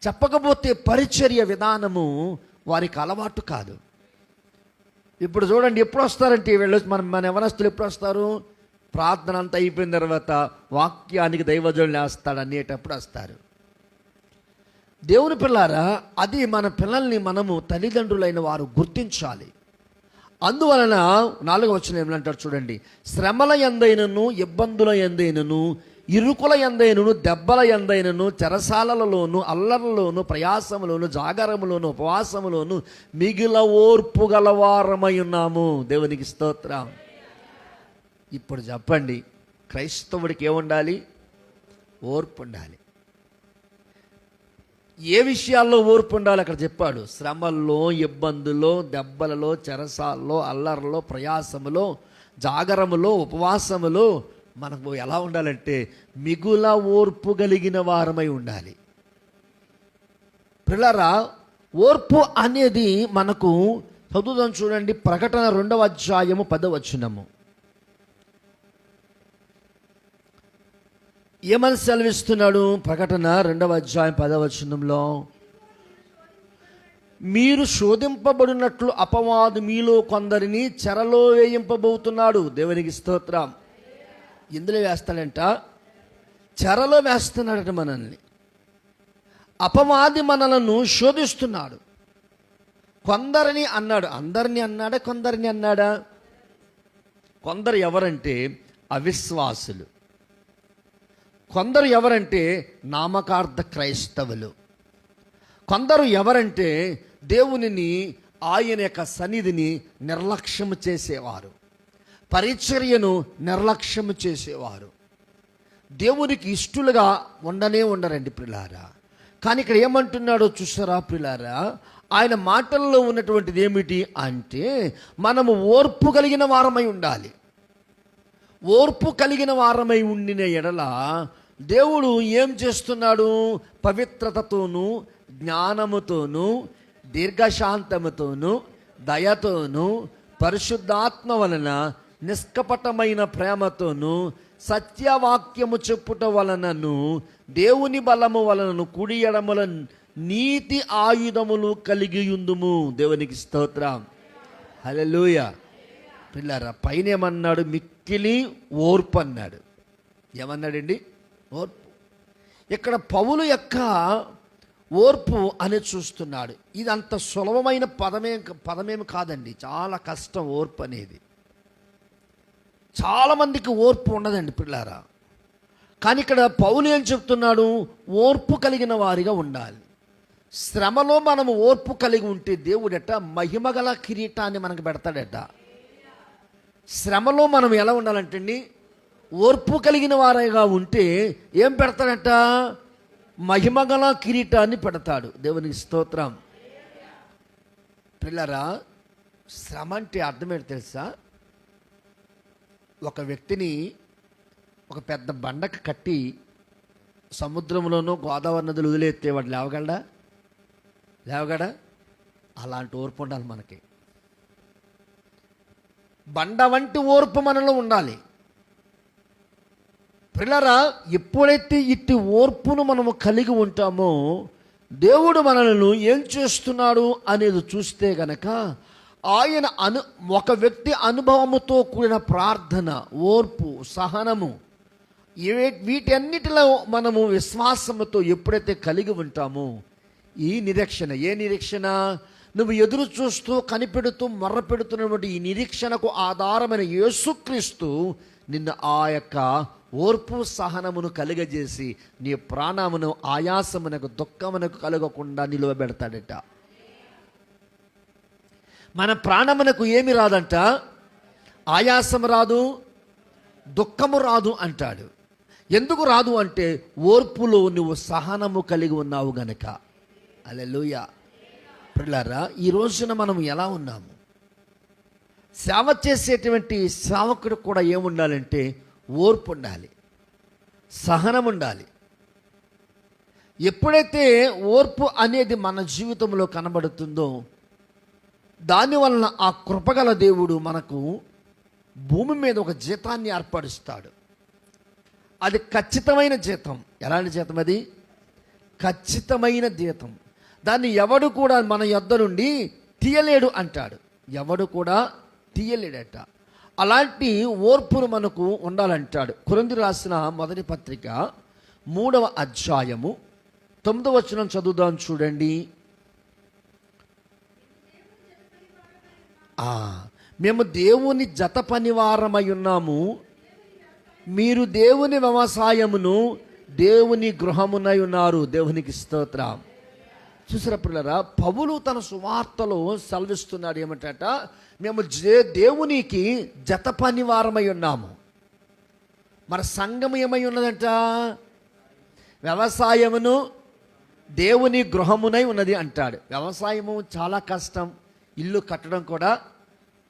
చెప్పకపోతే పరిచర్య విధానము వారికి అలవాటు కాదు. ఇప్పుడు చూడండి, ఎప్పుడు వస్తారంటే వీళ్ళు మన యవనస్తులు ఎప్పుడు వస్తారు? ప్రార్థన అంతా అయిపోయిన తర్వాత వాక్యానికి దైవజనులు వేస్తాడు అనేటప్పుడు వస్తారు. దేవుని పిల్లారా, అది మన పిల్లల్ని మనము తల్లిదండ్రులైన వారు గుర్తించాలి. అందువలన 4వ వచనం ఏమంటారు చూడండి, శ్రమల యందైనను ఇబ్బందుల యందైనను ఇరుకుల యందైనను దెబ్బల యందైనను చెరసాలలలోను అల్లర్లలోను ప్రయాసములోను జాగరములోను ఉపవాసములోను మిగిల ఓర్పు గలవారమై ఉన్నాము. దేవునికి స్తోత్రం. ఇప్పుడు చెప్పండి, క్రైస్తవుడికి ఏముండాలి? ఓర్పు ఉండాలి. ఏ విషయాల్లో ఓర్పు ఉండాలి అక్కడ చెప్పాడు. శ్రమల్లో, ఇబ్బందుల్లో, దెబ్బలలో, చెరసాల్లో, అల్లర్లో, ప్రయాసములో, జాగరములో, ఉపవాసములో మనకు ఎలా ఉండాలంటే మిగుల ఓర్పు కలిగిన వారమై ఉండాలి. పిల్లరా, ఓర్పు అనేది మనకు చదువుదాం చూడండి. ప్రకటన 2వ అధ్యాయము 10వ వచనము ఏమని సెలవిస్తున్నాడు? ప్రకటన 2వ అధ్యాయం 10వ వచనంలో, మీరు శోధింపబడినట్లు అపవాది మీలో కొందరిని చెరలో వేయింపబోతున్నాడు. దేవునికి స్తోత్రం. ఎందులో వేస్తాడంట? చెరలో వేస్తున్నాడట మనల్ని. అపవాది మనలను శోధిస్తున్నాడు. కొందరిని అన్నాడు. అందరిని అన్నాడా? కొందరిని అన్నాడా? కొందరు ఎవరంటే అవిశ్వాసులు. కొందరు ఎవరంటే నామకార్థ క్రైస్తవులు. కొందరు ఎవరంటే దేవునిని, ఆయన యొక్క సన్నిధిని నిర్లక్ష్యము చేసేవారు, పరిచర్యను నిర్లక్ష్యము చేసేవారు, దేవునికి ఇష్టలుగా ఉండరండి ప్రియులారా. కానీ ఇక్కడ ఏమంటున్నాడో చూసారా ప్రియులారా? ఆయన మాటల్లో ఉన్నటువంటిది ఏమిటి అంటే మనము ఓర్పు కలిగిన వారమై ఉండాలి. ఓర్పు కలిగిన వారమై ఉండిన ఎడల దేవుడు ఏం చేస్తున్నాడు? పవిత్రతతోనూ, జ్ఞానముతోనూ, దీర్ఘశాంతముతోనూ, దయతోనూ, పరిశుద్ధాత్మ వలన నిష్కపటమైన ప్రేమతోనూ, సత్యవాక్యము చెప్పుట వలనను, దేవుని బలము వలనను, కుడి ఎడమల నీతి ఆయుధములు కలిగి ఉందుము. దేవునికి స్తోత్రం. హల్లెలూయా. పిల్లరా, పైన ఏమన్నాడు? మిక్కిలి ఓర్పు అన్నాడు. ఏమన్నాడండి? ఓర్పు. ఇక్కడ పౌలు యొక్క ఓర్పు అని చూస్తున్నాడు. ఇది అంత సులభమైన పదమేమి కాదండి. చాలా కష్టం ఓర్పు అనేది. చాలామందికి ఓర్పు ఉండదండి పిల్లారా. కానీ ఇక్కడ పౌలు ఏం చెప్తున్నాడు? ఓర్పు కలిగిన వారిగా ఉండాలి. శ్రమలో మనము ఓర్పు కలిగి ఉంటే దేవుడట మహిమగల కిరీటాన్ని మనకు పెడతాడట. శ్రమలో మనం ఎలా ఉండాలంటే ఓర్పు కలిగిన వారిగా ఉంటే ఏం పెడతాడట? మహిమగల కిరీటాన్ని పెడతాడు. దేవునికి స్తోత్రం. పిల్లరా, శ్రమ అంటే అర్థం ఏంటి తెలుసా? ఒక వ్యక్తిని ఒక పెద్ద బండకు కట్టి సముద్రంలోనూ గోదావరి నదులు వదిలేస్తే వాడు లేవగడా? అలాంటి ఓర్పు ఉండాలి మనకి. బండ వంటి ఓర్పు మనలో ఉండాలి. పిల్లరా, ఎప్పుడైతే ఇట్టి ఓర్పును మనము కలిగి ఉంటామో దేవుడు మనల్ని ఏం చేస్తున్నాడు అనేది చూస్తే గనక ఆయన ఒక వ్యక్తి అనుభవముతో కూడిన ప్రార్థన, ఓర్పు, సహనము, వీటన్నిటిలో మనము విశ్వాసముతో ఎప్పుడైతే కలిగి ఉంటామో ఈ నిరీక్షణ, ఏ నిరీక్షణ? నువ్వు ఎదురు చూస్తూ కనిపెడుతూ మొర్ర పెడుతున్నటువంటి ఈ నిరీక్షణకు ఆధారమైన యేసుక్రీస్తు నిన్ను ఆ యొక్క ఓర్పు సహనమును కలిగజేసి నీ ప్రాణమును ఆయాసమునకు, దుఃఖమునకు కలగకుండా నిలువబెడతాడట. మన ప్రాణమునకు ఏమి రాదంట? ఆయాసము రాదు, దుఃఖము రాదు అంటాడు. ఎందుకు రాదు అంటే ఓర్పులో నువ్వు సహనము కలిగి ఉన్నావు గనక. హల్లెలూయా. ప్రియులారా, ఈ రోజున మనం ఎలా ఉన్నాము? సేవ చేసేటువంటి సేవకుడు కూడా ఏముండాలంటే ఓర్పు ఉండాలి, సహనం ఉండాలి. ఎప్పుడైతే ఓర్పు అనేది మన జీవితంలో కనబడుతుందో దానివలన ఆ కృపగల దేవుడు మనకు భూమి మీద ఒక జీతాన్ని ఏర్పరుస్తాడు. అది ఖచ్చితమైన జీతం. ఎలాంటి జీతం అది? ఖచ్చితమైన జీతం. దాన్ని ఎవడు కూడా మన యొద్ద నుండి తీయలేడు అంటాడు. ఎవడు కూడా తీయలేడట. అలాంటి ఓర్పును మనకు ఉండాలంటాడు. కొరింథీయులకు రాసిన మొదటి పత్రిక 3వ అధ్యాయము 9వ వచనం చదువుదాం చూడండి. మేము దేవుని జత పనివారమై ఉన్నాము, మీరు దేవుని వ్యవసాయమును దేవుని గృహమునై ఉన్నారు. దేవునికి స్తోత్రం. చూసారా పిల్లరా, పౌలు తన సువార్తలో సెలవిస్తున్నాడు ఏమంటట, మేము దేవునికి జత పనివారమై ఉన్నాము. మరి సంఘం ఏమై ఉన్నదంట? వ్యవసాయమును దేవుని గృహమునై ఉన్నది అంటాడు. వ్యవసాయము చాలా కష్టం, ఇల్లు కట్టడం కూడా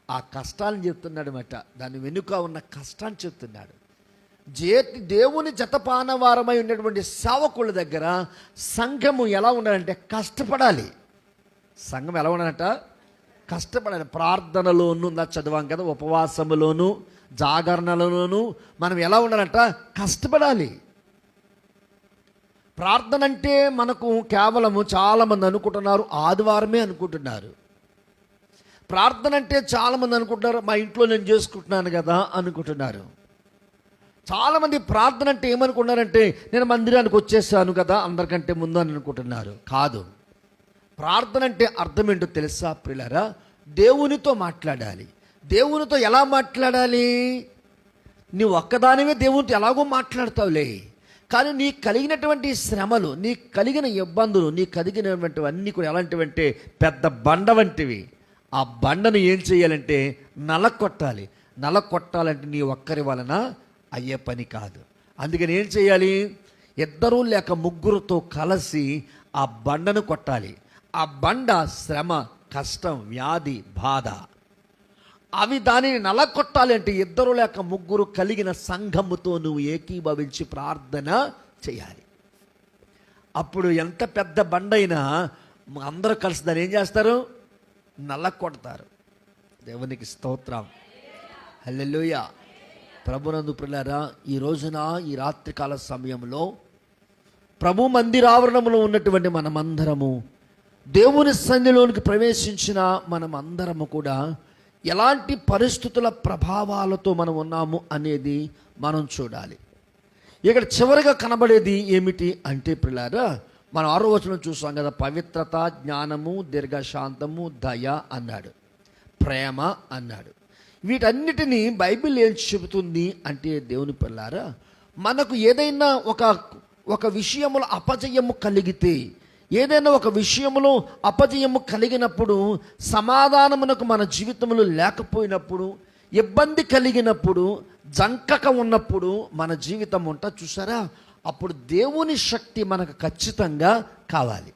ఆ కష్టాలను చెప్తున్నాడు అన్నమాట. దాని వెనుక ఉన్న కష్టాన్ని చెప్తున్నాడు. దేవుని జతపానవారమై ఉన్నటువంటి సేవకుల దగ్గర సంఘము ఎలా ఉండాలంటే కష్టపడాలి. సంఘం ఎలా ఉండాలంట? కష్టపడాలి. ప్రార్థనలోను చదివాం కదా, ఉపవాసములోను జాగరణలోను మనం ఎలా ఉండాలంట? కష్టపడాలి. ప్రార్థన అంటే మనకు కేవలము చాలామంది అనుకుంటున్నారు ఆదివారమే అనుకుంటున్నారు. ప్రార్థన అంటే చాలామంది అనుకుంటున్నారు మా ఇంట్లో నేను చేసుకుంటున్నాను కదా అనుకుంటున్నారు. చాలామంది ప్రార్థన అంటే ఏమనుకున్నారంటే నేను మందిరానికి వచ్చేసాను కదా అందరికంటే ముందు అని అనుకుంటున్నారు. కాదు, ప్రార్థన అంటే అర్థం ఏంటో తెలుసా ప్రియులారా? దేవునితో మాట్లాడాలి. దేవునితో ఎలా మాట్లాడాలి? నీ ఒక్కదానివే దేవునితో ఎలాగో మాట్లాడతావులే, కానీ నీకు కలిగినటువంటి శ్రమలు, నీకు కలిగిన ఇబ్బందులు, నీకు కలిగినటువంటి అన్నీ కూడా ఎలాంటివంటే పెద్ద బండ వంటివి. ఆ బండను ఏం చేయాలంటే నలకొట్టాలి. నలకొట్టాలంటే నీ ఒక్కరి వలన అయ్యే పని కాదు. అందుకని ఏం చేయాలి? ఇద్దరు లేక ముగ్గురుతో కలిసి ఆ బండను కొట్టాలి. ఆ బండ శ్రమ, కష్టం, వ్యాధి, బాధ అవి దానిని నలకొట్టాలి అంటే ఇద్దరు లేక ముగ్గురు కలిగిన సంఘముతో నువ్వు ఏకీభవించి ప్రార్థన చేయాలి. అప్పుడు ఎంత పెద్ద బండైనా అందరూ కలిసి దాన్ని ఏం చేస్తారు? నలకొడతారు. దేవునికి స్తోత్రం. హల్లెలూయా. ప్రభునందు ప్రియులారా, ఈ రోజున ఈ రాత్రికాల సమయంలో ప్రభు మందిరావరణంలో ఉన్నటువంటి మనమందరము, దేవుని సన్నిధిలోనికి ప్రవేశించిన మనమందరము కూడా ఎలాంటి పరిస్థితుల ప్రభావాలతో మనం ఉన్నాము అనేది మనం చూడాలి. ఇక్కడ చివరిగా కనబడేది ఏమిటి అంటే ప్రియులారా, మనం 6వ వచనం చూసాం కదా, పవిత్రత, జ్ఞానము, దీర్ఘశాంతము, దయ అన్నాడు, ప్రేమ అన్నాడు. వీటన్నిటినీ బైబిల్ ఏం చెబుతుంది అంటే దేవుని పిల్లారా, మనకు ఏదైనా ఒక విషయములో అపజయము కలిగితే, ఏదైనా ఒక విషయంలో అపజయము కలిగినప్పుడు, సమాధానమునకు మన జీవితంలో లేకపోయినప్పుడు, ఇబ్బంది కలిగినప్పుడు, జంకక ఉన్నప్పుడు మన జీవితం ఉంటా చూసారా, అప్పుడు దేవుని శక్తి మనకు ఖచ్చితంగా కావాలి.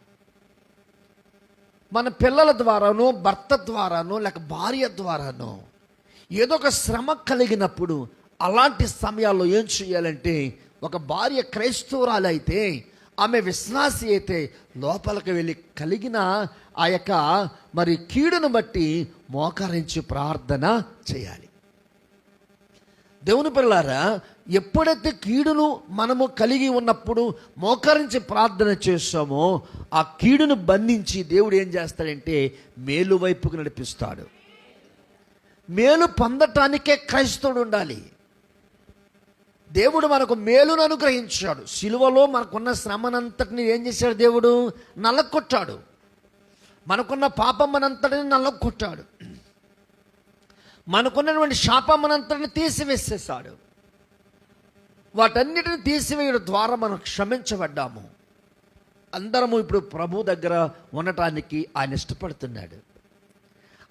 మన పిల్లల ద్వారానో, భర్త ద్వారానో, లేక భార్య ద్వారానో ఏదో ఒక శ్రమ కలిగినప్పుడు, అలాంటి సమయాల్లో ఏం చేయాలంటే, ఒక భార్య క్రైస్తవురాలు అయితే, ఆమె విశ్వాసి అయితే లోపలికి వెళ్ళి కలిగిన ఆ యొక్క మరి కీడును బట్టి మోకరించి ప్రార్థన చేయాలి. దేవుని పిల్లారా, ఎప్పుడైతే కీడును మనము కలిగి ఉన్నప్పుడు మోకరించి ప్రార్థన చేస్తామో, ఆ కీడును బంధించి దేవుడు ఏం చేస్తాడంటే మేలు వైపుకు నడిపిస్తాడు. మేలు పొందటానికే క్రైస్తవుడు ఉండాలి. దేవుడు మనకు మేలును అనుగ్రహించాడు. సిలువలో మనకున్న శ్రమనంతటిని ఏం చేశాడు? దేవుడు నల్లకొట్టాడు. మనకున్న పాపమనంతటిని నల్లకొట్టాడు. మనకున్నటువంటి శాపమనంతటిని తీసివేసేసాడు. వాటన్నిటిని తీసివేయడం ద్వారా మనం క్షమించబడ్డాము. అందరము ఇప్పుడు ప్రభు దగ్గర ఉండటానికి ఆయన ఇష్టపడుతున్నాడు.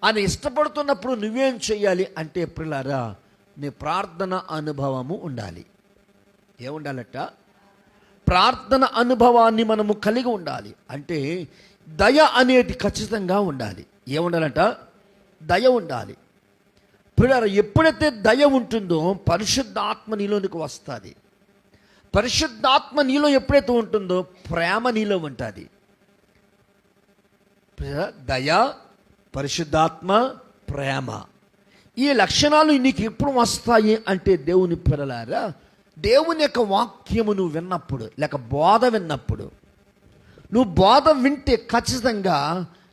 ఆయన ఇష్టపడుతున్నప్పుడు నువ్వేం చెయ్యాలి అంటే ప్రియులారా, నీ ప్రార్థన అనుభవము ఉండాలి. ఏముండాలట? ప్రార్థన అనుభవాన్ని మనము కలిగి ఉండాలి. అంటే దయ అనేది ఖచ్చితంగా ఉండాలి. ఏముండాలంట? దయ ఉండాలి. ప్రియులారా, ఎప్పుడైతే దయ ఉంటుందో పరిశుద్ధాత్మ నీలోనికి వస్తుంది. పరిశుద్ధాత్మ నీలో ఎప్పుడైతే ఉంటుందో ప్రేమ నీలో ఉంటుంది. దయ, పరిశుద్ధాత్మ, ప్రేమ, ఈ లక్షణాలు నీకు ఎప్పుడు వస్తాయి అంటే దేవుని పిల్లలారా, దేవుని యొక్క వాక్యము నువ్వు విన్నప్పుడు, లేక బోధ విన్నప్పుడు. నువ్వు బోధ వింటే ఖచ్చితంగా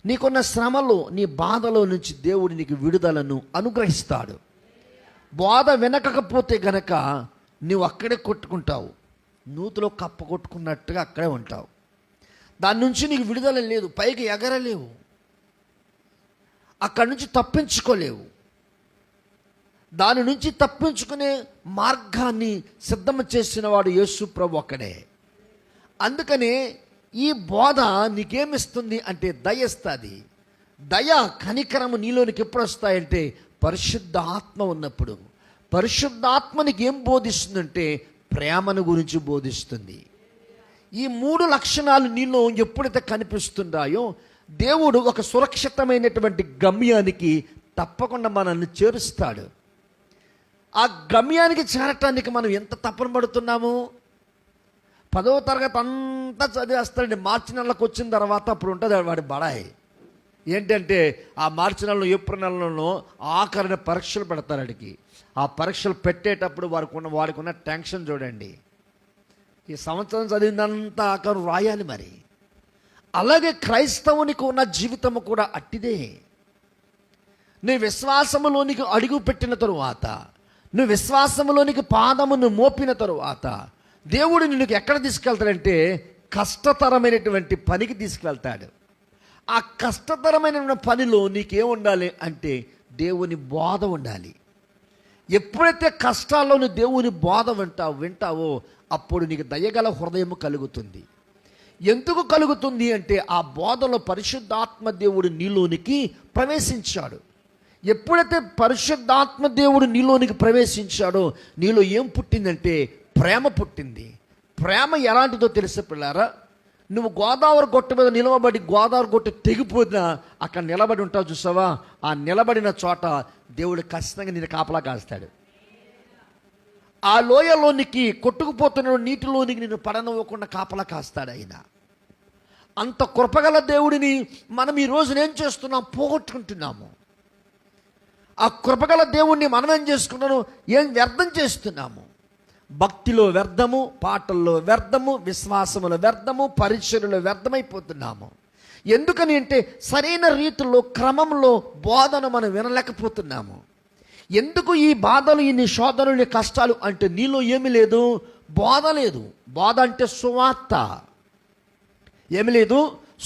నీకున్న శ్రమలో, నీ బాధలో నుంచి దేవుడు నీకు విడుదలను అనుగ్రహిస్తాడు. బోధ వినకపోతే గనక నువ్వు అక్కడే కొట్టుకుంటావు, నూతిలో కప్ప కొట్టుకున్నట్టుగా అక్కడే ఉంటావు. దాని నుంచి నీకు విడుదల లేదు, పైకి ఎగరలేవు, అక్కడి నుంచి తప్పించుకోలేవు. దాని నుంచి తప్పించుకునే మార్గాన్ని సిద్ధం చేసిన వాడు యేసు ప్రభు ఒక్కడే. అందుకనే ఈ బోధ నీకేమిస్తుంది అంటే దయ ఇస్తుంది. దయ కనికరము నీలోనికి ఎప్పుడు వస్తాయంటే పరిశుద్ధ ఆత్మ ఉన్నప్పుడు. పరిశుద్ధాత్మ నీకు ఏం బోధిస్తుందంటే ప్రేమను గురించి బోధిస్తుంది. ఈ 3 లక్షణాలు నీలో ఎప్పుడైతే కనిపిస్తున్నాయో దేవుడు ఒక సురక్షితమైనటువంటి గమ్యానికి తప్పకుండా మనల్ని చేరుస్తాడు. ఆ గమ్యానికి చేరటానికి మనం ఎంత తపన పడుతున్నాము. 10వ తరగతి అంతా చదివేస్తాడండి. మార్చి నెలకు వచ్చిన తర్వాత అప్పుడు ఉంటుంది వాడి బడాయి. ఏంటంటే ఆ మార్చి నెలలో ఏప్రిల్ నెలలోనో ఆఖరిన పరీక్షలు పెడతారు వాడికి. ఆ పరీక్షలు పెట్టేటప్పుడు వాడికి ఉన్న టెన్షన్ చూడండి. ఈ సంవత్సరం చదివిందంతా ఆఖరు రాయాలి. మరి అలాగే క్రైస్తవునికి ఉన్న జీవితము కూడా అట్టిదే. నీ విశ్వాసములోనికి అడుగు పెట్టిన తరువాత, నువ్వు విశ్వాసములోనికి పాదమును మోపిన తరువాత దేవుడు నిన్ను ఎక్కడ తీసుకెళ్తాడంటే కష్టతరమైనటువంటి పనికి తీసుకెళ్తాడు. ఆ కష్టతరమైన పనిలో నీకేం ఉండాలి అంటే దేవుని బోధ ఉండాలి. ఎప్పుడైతే కష్టాల్లో నువ్వు దేవుని బోధ వింటావో అప్పుడు నీకు దయగల హృదయం కలుగుతుంది. ఎందుకు కలుగుతుంది అంటే ఆ బోధలో పరిశుద్ధాత్మ దేవుడు నీలోనికి ప్రవేశించాడు. ఎప్పుడైతే పరిశుద్ధాత్మ దేవుడు నీలోనికి ప్రవేశించాడో నీలో ఏం పుట్టిందంటే ప్రేమ పుట్టింది. ప్రేమ ఎలాంటిదో తెలిసే పిల్లారా, నువ్వు గోదావరి గొట్ట మీద నిలవబడి గోదావరి గొట్ట తెగిపోయినా అక్కడ నిలబడి ఉంటావు చూసావా, ఆ నిలబడిన చోట దేవుడు ఖచ్చితంగా నేను కాపలా కాస్తాడు. ఆ లోయలోనికి కొట్టుకుపోతున్న నీటిలోనికి నేను పడనివ్వకుండా కాపలా కాస్తాడు ఆయన. అంత కృపగల దేవుడిని మనం ఈ రోజున ఏం చేస్తున్నాం, పోగొట్టుకుంటున్నాము. ఆ కృపగల దేవుణ్ణి మనం ఏం చేసుకున్నాము, ఏం వ్యర్థం చేస్తున్నాము. భక్తిలో వ్యర్థము, పాటల్లో వ్యర్థము, విశ్వాసములో వ్యర్థము, పరిచర్యలో వ్యర్థమైపోతున్నాము. ఎందుకని అంటే సరైన రీతిలో క్రమంలో బోధన మనం వినలేకపోతున్నాము. ఎందుకు ఈ బాధలు, ఇన్ని శోధనలు, ఇన్ని కష్టాలు అంటే నీలో ఏమి లేదు, బోధ లేదు. బోధ అంటే సువార్త. ఏమి లేదు,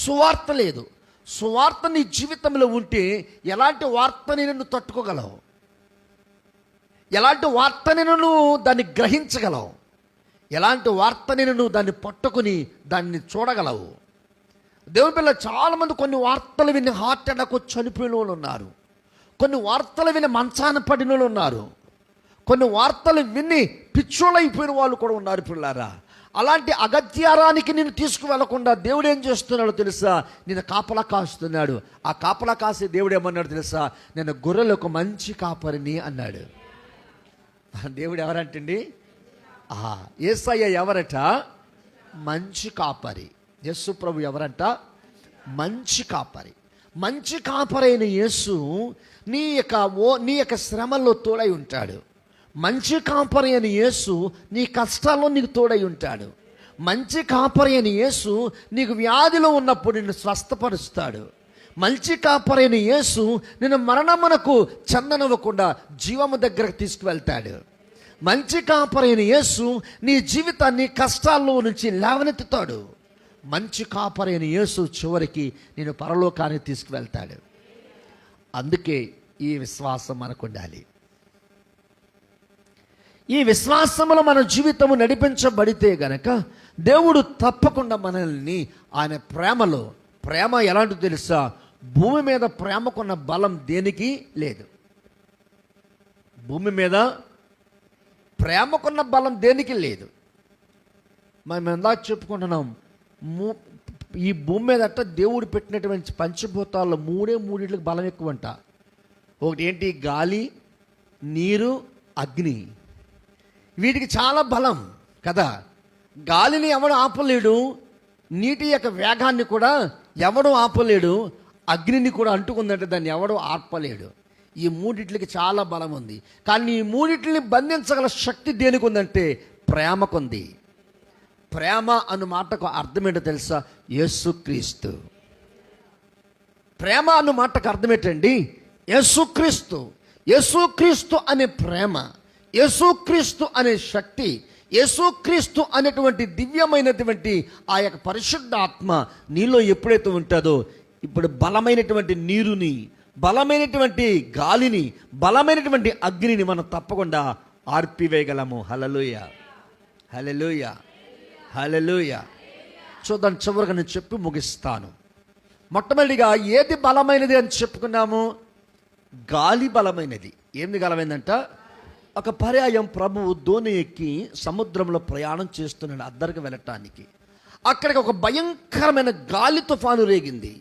సువార్త లేదు. సువార్త నీ జీవితంలో ఉంటే ఎలాంటి వార్తని నువ్వు తట్టుకోగలవు, ఎలాంటి వార్తని నువ్వు దాన్ని గ్రహించగలవు, ఎలాంటి వార్తని నువ్వు దాన్ని పట్టుకుని దాన్ని చూడగలవు. దేవుని పిల్ల చాలామంది కొన్ని వార్తలు విని హార్ట్ అటాక్ చనిపోయిన వాళ్ళు ఉన్నారు. కొన్ని వార్తలు విని మంచాన పడిన వాళ్ళు ఉన్నారు. కొన్ని వార్తలు విని పిచ్చోళ్ళైపోయిన వాళ్ళు కూడా ఉన్నారు పిల్లారా. అలాంటి అగత్యారానికి నేను తీసుకువెళ్లకుండా దేవుడు ఏం చేస్తున్నాడో తెలుసా, నేను కాపలా కాస్తున్నాడు. ఆ కాపలా కాసే దేవుడు ఏమన్నాడు తెలుసా, నేను గొర్రెలకు మంచి కాపరిని అన్నాడు. దేవుడు ఎవరంటండి, యేసయ్య ఎవరట, మంచి కాపరి. యేసు ప్రభు ఎవరంట, మంచి కాపరి. మంచి కాపరైన యేసు నీ యొక్క శ్రమల్లో తోడై ఉంటాడు. మంచి కాపరి అని యేసు నీ కష్టాల్లో నీకు తోడై ఉంటాడు. మంచి కాపరి అని యేసు నీకు వ్యాధిలో ఉన్నప్పుడు నిన్ను స్వస్థపరుస్తాడు. మంచి కాపరి అని యేసు నిన్ను మరణమునకు చెందనివ్వకుండా జీవము దగ్గరకు తీసుకువెళ్తాడు. మంచి కాపరి అని యేసు నీ జీవితాన్ని కష్టాల్లో నుంచి లేవనెత్తుతాడు. మంచి కాపరి అని యేసు చివరికి నేను పరలోకానికి తీసుకువెళ్తాడు. అందుకే ఈ విశ్వాసం మనకు ఉండాలి. ఈ విశ్వాసములో మన జీవితము నడిపించబడితే గనక దేవుడు తప్పకుండా మనల్ని ఆయన ప్రేమలో, ప్రేమ ఎలాంటిదో తెలుసా, భూమి మీద ప్రేమకున్న బలం దేనికి లేదు. భూమి మీద ప్రేమకున్న బలం దేనికి లేదు. మనం ఎందాక చెప్పుకుంటున్నాం, ఈ భూమి మీద అట్ట దేవుడు పెట్టినటువంటి పంచభూతాల్లో మూడిట్లకు బలం ఎక్కువంట. ఒకటి ఏంటి, గాలి, నీరు, అగ్ని. వీటికి చాలా బలం కదా. గాలిని ఎవడు ఆపలేడు, నీటి యొక్క వేగాన్ని కూడా ఎవడు ఆపలేడు, అగ్నిని కూడా అంటుకుందంటే దాన్ని ఎవడు ఆర్పలేడు. ఈ మూడిట్లకి చాలా బలం ఉంది. కానీ ఈ మూడిట్లని బంధించగల శక్తి దేనికి ఉందంటే ప్రేమకుంది. ప్రేమ అన్న మాటకు అర్థం ఏంటో తెలుసా, యేసుక్రీస్తు. ప్రేమ అన్న మాటకు అర్థం ఏంటండి, యేసుక్రీస్తు. యేసుక్రీస్తు అనే ప్రేమ, యేసుక్రీస్తు అనే శక్తి, యేసుక్రీస్తు అనేటువంటి దివ్యమైనటువంటి ఆ యొక్క పరిశుద్ధ ఆత్మ నీలో ఎప్పుడైతే ఉంటుందో, ఇప్పుడు బలమైనటువంటి నీరుని, బలమైనటువంటి గాలిని, బలమైనటువంటి అగ్నిని మనం తప్పకుండా ఆర్పివేయగలము. హల్లెలూయా, హల్లెలూయా, హల్లెలూయా. చూద్దాం, చివరిగా నేను చెప్పి ముగిస్తాను. మొట్టమొదటిగా ఏది బలమైనది అని చెప్పుకున్నాము? గాలి బలమైనది. ఏంది బలమైందంట? ఒక పర్యాయం ప్రభువు దోణి ఎక్కి సముద్రంలో ప్రయాణం చేస్తున్నాడు అద్దరికి వెళ్ళటానికి. అక్కడికి ఒక భయంకరమైన గాలి తుఫాను రేగింది.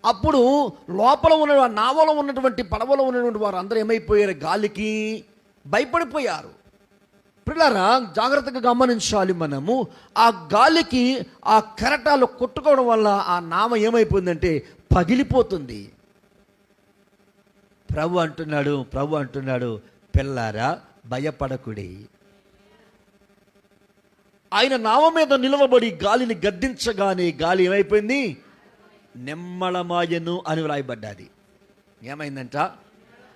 అప్పుడు లోపల ఉన్న నావలో ఉన్నటువంటి పడవలో ఉన్నటువంటి వారు అందరూ ఏమైపోయారు? గాలికి భయపడిపోయారు. పిల్లరా, జాగ్రత్తగా గమనించాలి. మనము ఆ గాలికి ఆ కెరటాలు కొట్టుకోవడం వల్ల ఆ నావ ఏమైపోయిందంటే పగిలిపోతుంది. ప్రభు అంటున్నాడు, పిల్లారా భయపడకుడి. ఆయన నావ మీద నిలవబడి గాలిని గద్దించగానే గాలి ఏమైపోయింది? నిమ్మళమాయను అని వ్రాయబడ్డాది. ఏమైందంట?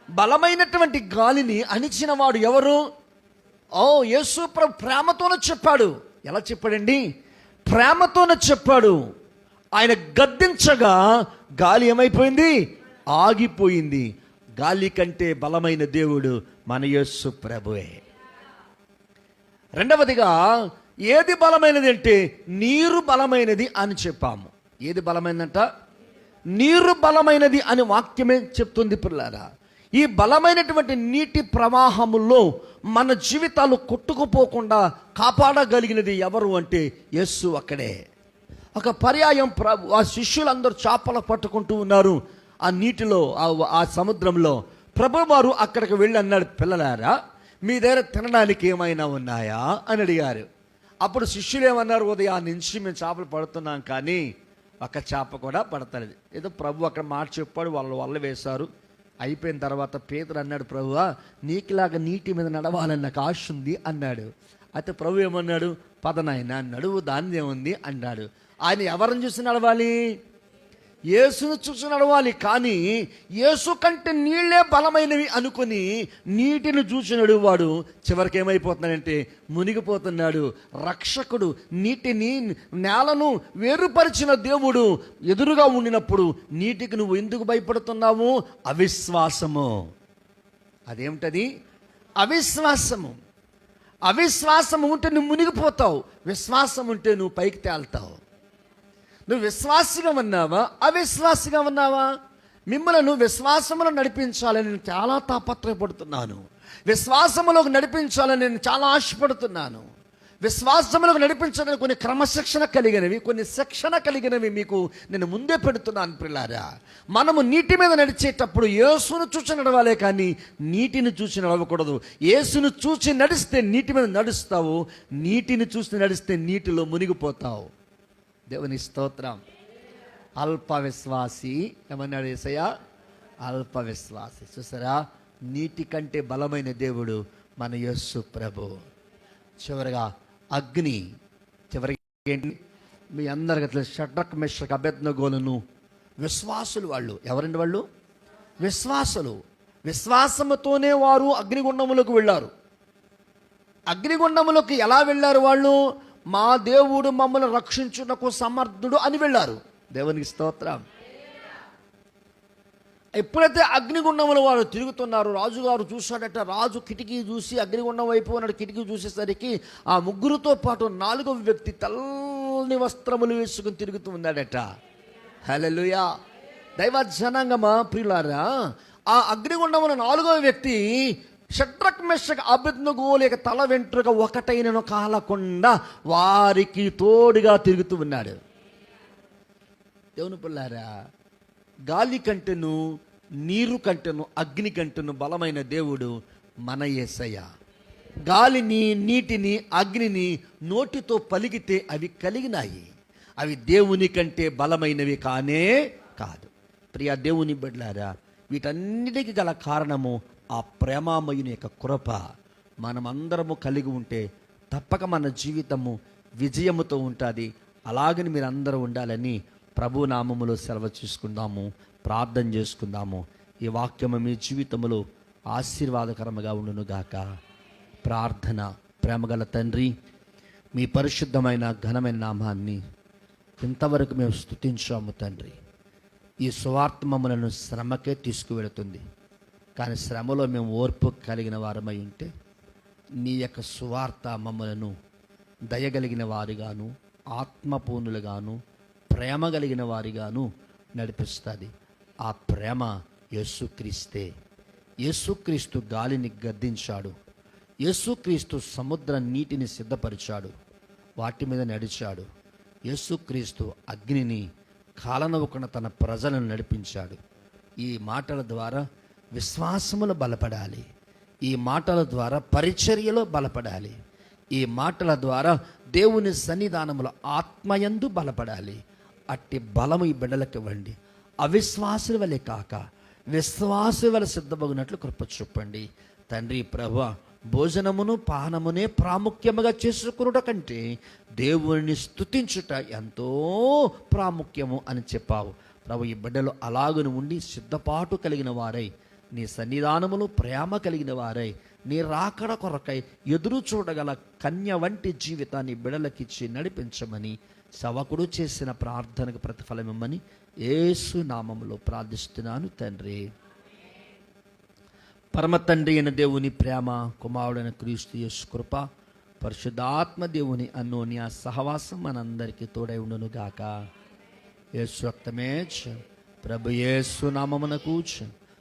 బలమైనటువంటి గాలిని అణిచిన వాడు ఎవరు? యేసు ప్రభు ప్రేమతోనే చెప్పాడు. ఎలా చెప్పాడండి? ప్రేమతోనే చెప్పాడు. ఆయన గద్దించగా గాలి ఏమైపోయింది? ఆగిపోయింది. గాలి కంటే బలమైన దేవుడు మన యేసు ప్రభువే. రెండవదిగా ఏది బలమైనది అంటే నీరు బలమైనది అని చెప్పాము. ఏది బలమైనదంట? నీరు బలమైనది అని వాక్యమే చెప్తుంది. పిల్లారా, ఈ బలమైనటువంటి నీటి ప్రవాహములో మన జీవితాలు కొట్టుకుపోకుండా కాపాడగలిగినది ఎవరు అంటే యేసు అక్కడే. ఒక పర్యాయం ఆ శిష్యులందరూ చేపలు పట్టుకుంటూ ఉన్నారు ఆ నీటిలో, ఆ సముద్రంలో. ప్రభు వారు అక్కడికి వెళ్ళి అన్నాడు, పిల్లలారా మీ దగ్గర తినడానికి ఏమైనా ఉన్నాయా అని అడిగారు. అప్పుడు శిష్యులు ఏమన్నారు? ఉదయం నుంచి మేము చేపలు పడుతున్నాం కానీ ఒక చేప కూడా పడతలేదు. ఏదో ప్రభు అక్కడ మాట చెప్పాడు, వాళ్ళు వల్ల వేశారు. అయిపోయిన తర్వాత పేతురు అన్నాడు, ప్రభువా నీకులాగా నీటి మీద నడవాలని నాకు ఆశ ఉంది అన్నాడు. అయితే ప్రభు ఏమన్నాడు? పదనాయన నడువు, దాన్ని ఏముంది అన్నాడు. ఆయన ఎవరిని చూసి నడవాలి? యేసును చూసి నడవాలి. కానీ యేసు కంటే నీళ్లే బలమైనవి అనుకుని నీటిని చూసి నడువాడు చివరికి ఏమైపోతున్నాడంటే మునిగిపోతున్నాడు. రక్షకుడు, నీటిని నేలను వేరుపరిచిన దేవుడు ఎదురుగా ఉండినప్పుడు నీటికి నువ్వు ఎందుకు భయపడుతున్నావు? అవిశ్వాసము. అదేమిటది? అవిశ్వాసము. అవిశ్వాసము ఉంటే నువ్వు మునిగిపోతావు, విశ్వాసం ఉంటే నువ్వు పైకి తేల్తావు. నువ్వు విశ్వాసిగా ఉన్నావా, అవిశ్వాసిగా ఉన్నావా? మిమ్మల్ని విశ్వాసములో నడిపించాలని నేను చాలా తాపత్రయపడుతున్నాను. విశ్వాసములోకి నడిపించాలని నేను చాలా ఆశపడుతున్నాను. విశ్వాసములోకి నడిపించాలని కొన్ని క్రమశిక్షణ కలిగినవి, కొన్ని శిక్షణ కలిగినవి మీకు నేను ముందే పెడుతున్నాను. పిల్లారా, మనము నీటి మీద నడిచేటప్పుడు యేసును చూసి నడవాలే కానీ నీటిని చూసి నడవకూడదు. యేసును చూసి నడిస్తే నీటి మీద నడుస్తావు, నీటిని చూసి నడిస్తే నీటిలో మునిగిపోతావు. దేవుని స్తోత్రం. అల్ప విశ్వాసి ఏమన్నాడు యేసయ్య? అల్ప విశ్వాసి. చూసారా, నీటి కంటే బలమైన దేవుడు మన యేసు ప్రభు. చివరిగా అగ్ని. చివరికి ఏంటి? మీ అందరికీ తెలుసు, షడ్రక్ మెషక్ అబేద్నెగోలను విశ్వాసులు. వాళ్ళు ఎవరండి? వాళ్ళు విశ్వాసులు. విశ్వాసముతోనే వారు అగ్నిగుండములకు వెళ్ళారు. అగ్నిగుండములకు ఎలా వెళ్ళారు? వాళ్ళు మా దేవుడు మమ్మల్ని రక్షించుటకు సమర్థుడు అని వెళ్ళారు. దేవునికి స్తోత్రం. ఎప్పుడైతే అగ్నిగుండంలో వారు తిరుగుతున్నారు, రాజుగారు చూశాడట. రాజు కిటికీ చూసి అగ్నిగుండం వైపు ఉన్నాడు. కిటికీ చూసేసరికి ఆ ముగ్గురుతో పాటు 4వ వ్యక్తి తెల్లని వస్త్రములు వేసుకుని తిరుగుతూ ఉన్నాడట. హల్లెలూయా. దైవ జనాంగమా ప్రియులారా, ఆ అగ్నిగుండమున 4వ వ్యక్తి షడ్రక్ మెషక్ అబేద్నెగో లేక తల వెంట్రుక ఒకటైనను కాలకుండా వారికి తోడుగా తిరుగుతూ ఉన్నాడు. దేవుని పిల్లారా, గాలి కంటేను, నీరు కంటేను, అగ్ని కంటేను బలమైన దేవుడు మన యేసయ్య. గాలిని, నీటిని, అగ్నిని నోటితో పలికితే అవి కలిగినాయి. అవి దేవుని కంటే బలమైనవి కానే కాదు. ప్రియ దేవుని బిడ్డలారా, వీటన్నిటికీ గల కారణము ఆ ప్రేమామయుని యొక్క కృప. మనమందరము కలిగి ఉంటే తప్పక మన జీవితము విజయముతో ఉంటుంది. అలాగని మీరు అందరూ ఉండాలని ప్రభు నామములో సెలవు తీసుకుందాము, ప్రార్థన చేసుకుందాము. ఈ వాక్యము మీ జీవితములో ఆశీర్వాదకరముగా ఉండునుగాక. ప్రార్థన. ప్రేమగల తండ్రి, మీ పరిశుద్ధమైన ఘనమైన నామాన్ని ఇంతవరకు మేము స్తుతించాము తండ్రి. ఈ సువార్త మమ్మలను శ్రమకే తీసుకువెళుతుంది. కానీ శ్రమలో మేము ఓర్పు కలిగిన వారమై ఉంటే నీ యొక్క సువార్త మమ్మలను దయగలిగిన వారిగాను, ఆత్మపూర్ణులుగాను, ప్రేమ కలిగిన వారిగాను నడిపిస్తుంది. ఆ ప్రేమ యేసుక్రీస్తే. యేసుక్రీస్తు గాలిని గద్దించాడు. యేసుక్రీస్తు సముద్ర నీటిని సిద్ధపరిచాడు, వాటి మీద నడిచాడు. యేసుక్రీస్తు అగ్నిని కాలనవ్వకుండా తన ప్రజలను నడిపించాడు. ఈ మాటల ద్వారా విశ్వాసములో బలపడాలి. ఈ మాటల ద్వారా పరిచర్యలో బలపడాలి. ఈ మాటల ద్వారా దేవుని సన్నిధానములో ఆత్మయందు బలపడాలి. అట్టి బలము ఈ బిడ్డలకు ఇవ్వండి. అవిశ్వాసుల వలె కాక విశ్వాసుల వలె సిద్ధమగినట్లు కృప చూపండి తండ్రి. ప్రభువా, భోజనమును పానమునే ప్రాముఖ్యముగా చేసుకునుట కంటే దేవుని స్తుతించుట ఎంతో ప్రాముఖ్యము అని చెప్పావు ప్రభు. ఈ బిడ్డలు అలాగును ఉండి సిద్ధపాటు కలిగిన వారై, నీ సన్నిధానములు ప్రేమ కలిగిన వారై, నీ రాకడ కొరకై ఎదురు చూడగల కన్య వంటి జీవితాన్ని బిడలకిచ్చి నడిపించమని సవకుడు చేసిన ప్రార్థనకు ప్రతిఫలమిమ్మని యేసు నామములో ప్రార్థిస్తున్నాను తండ్రి. పరమ తండ్రి అయిన దేవుని ప్రేమ, కుమారుడైన క్రీస్తు యేసు కృప, పరిశుద్ధాత్మ దేవుని అన్యోన్య సహవాసం మనందరికీ తోడై ఉండును గాక. యేసు రక్తమే ప్రభు యేసు నామమునకు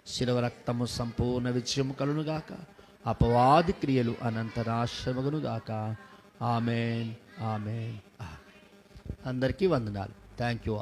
శిలువ రక్తము సంపూర్ణ విజయము కలును గాక. అపవాది క్రియలు అనంతరాశ్రమగును గాక. ఆమేన్, ఆమేన్. అందరికీ వందనాలు. Thank you all.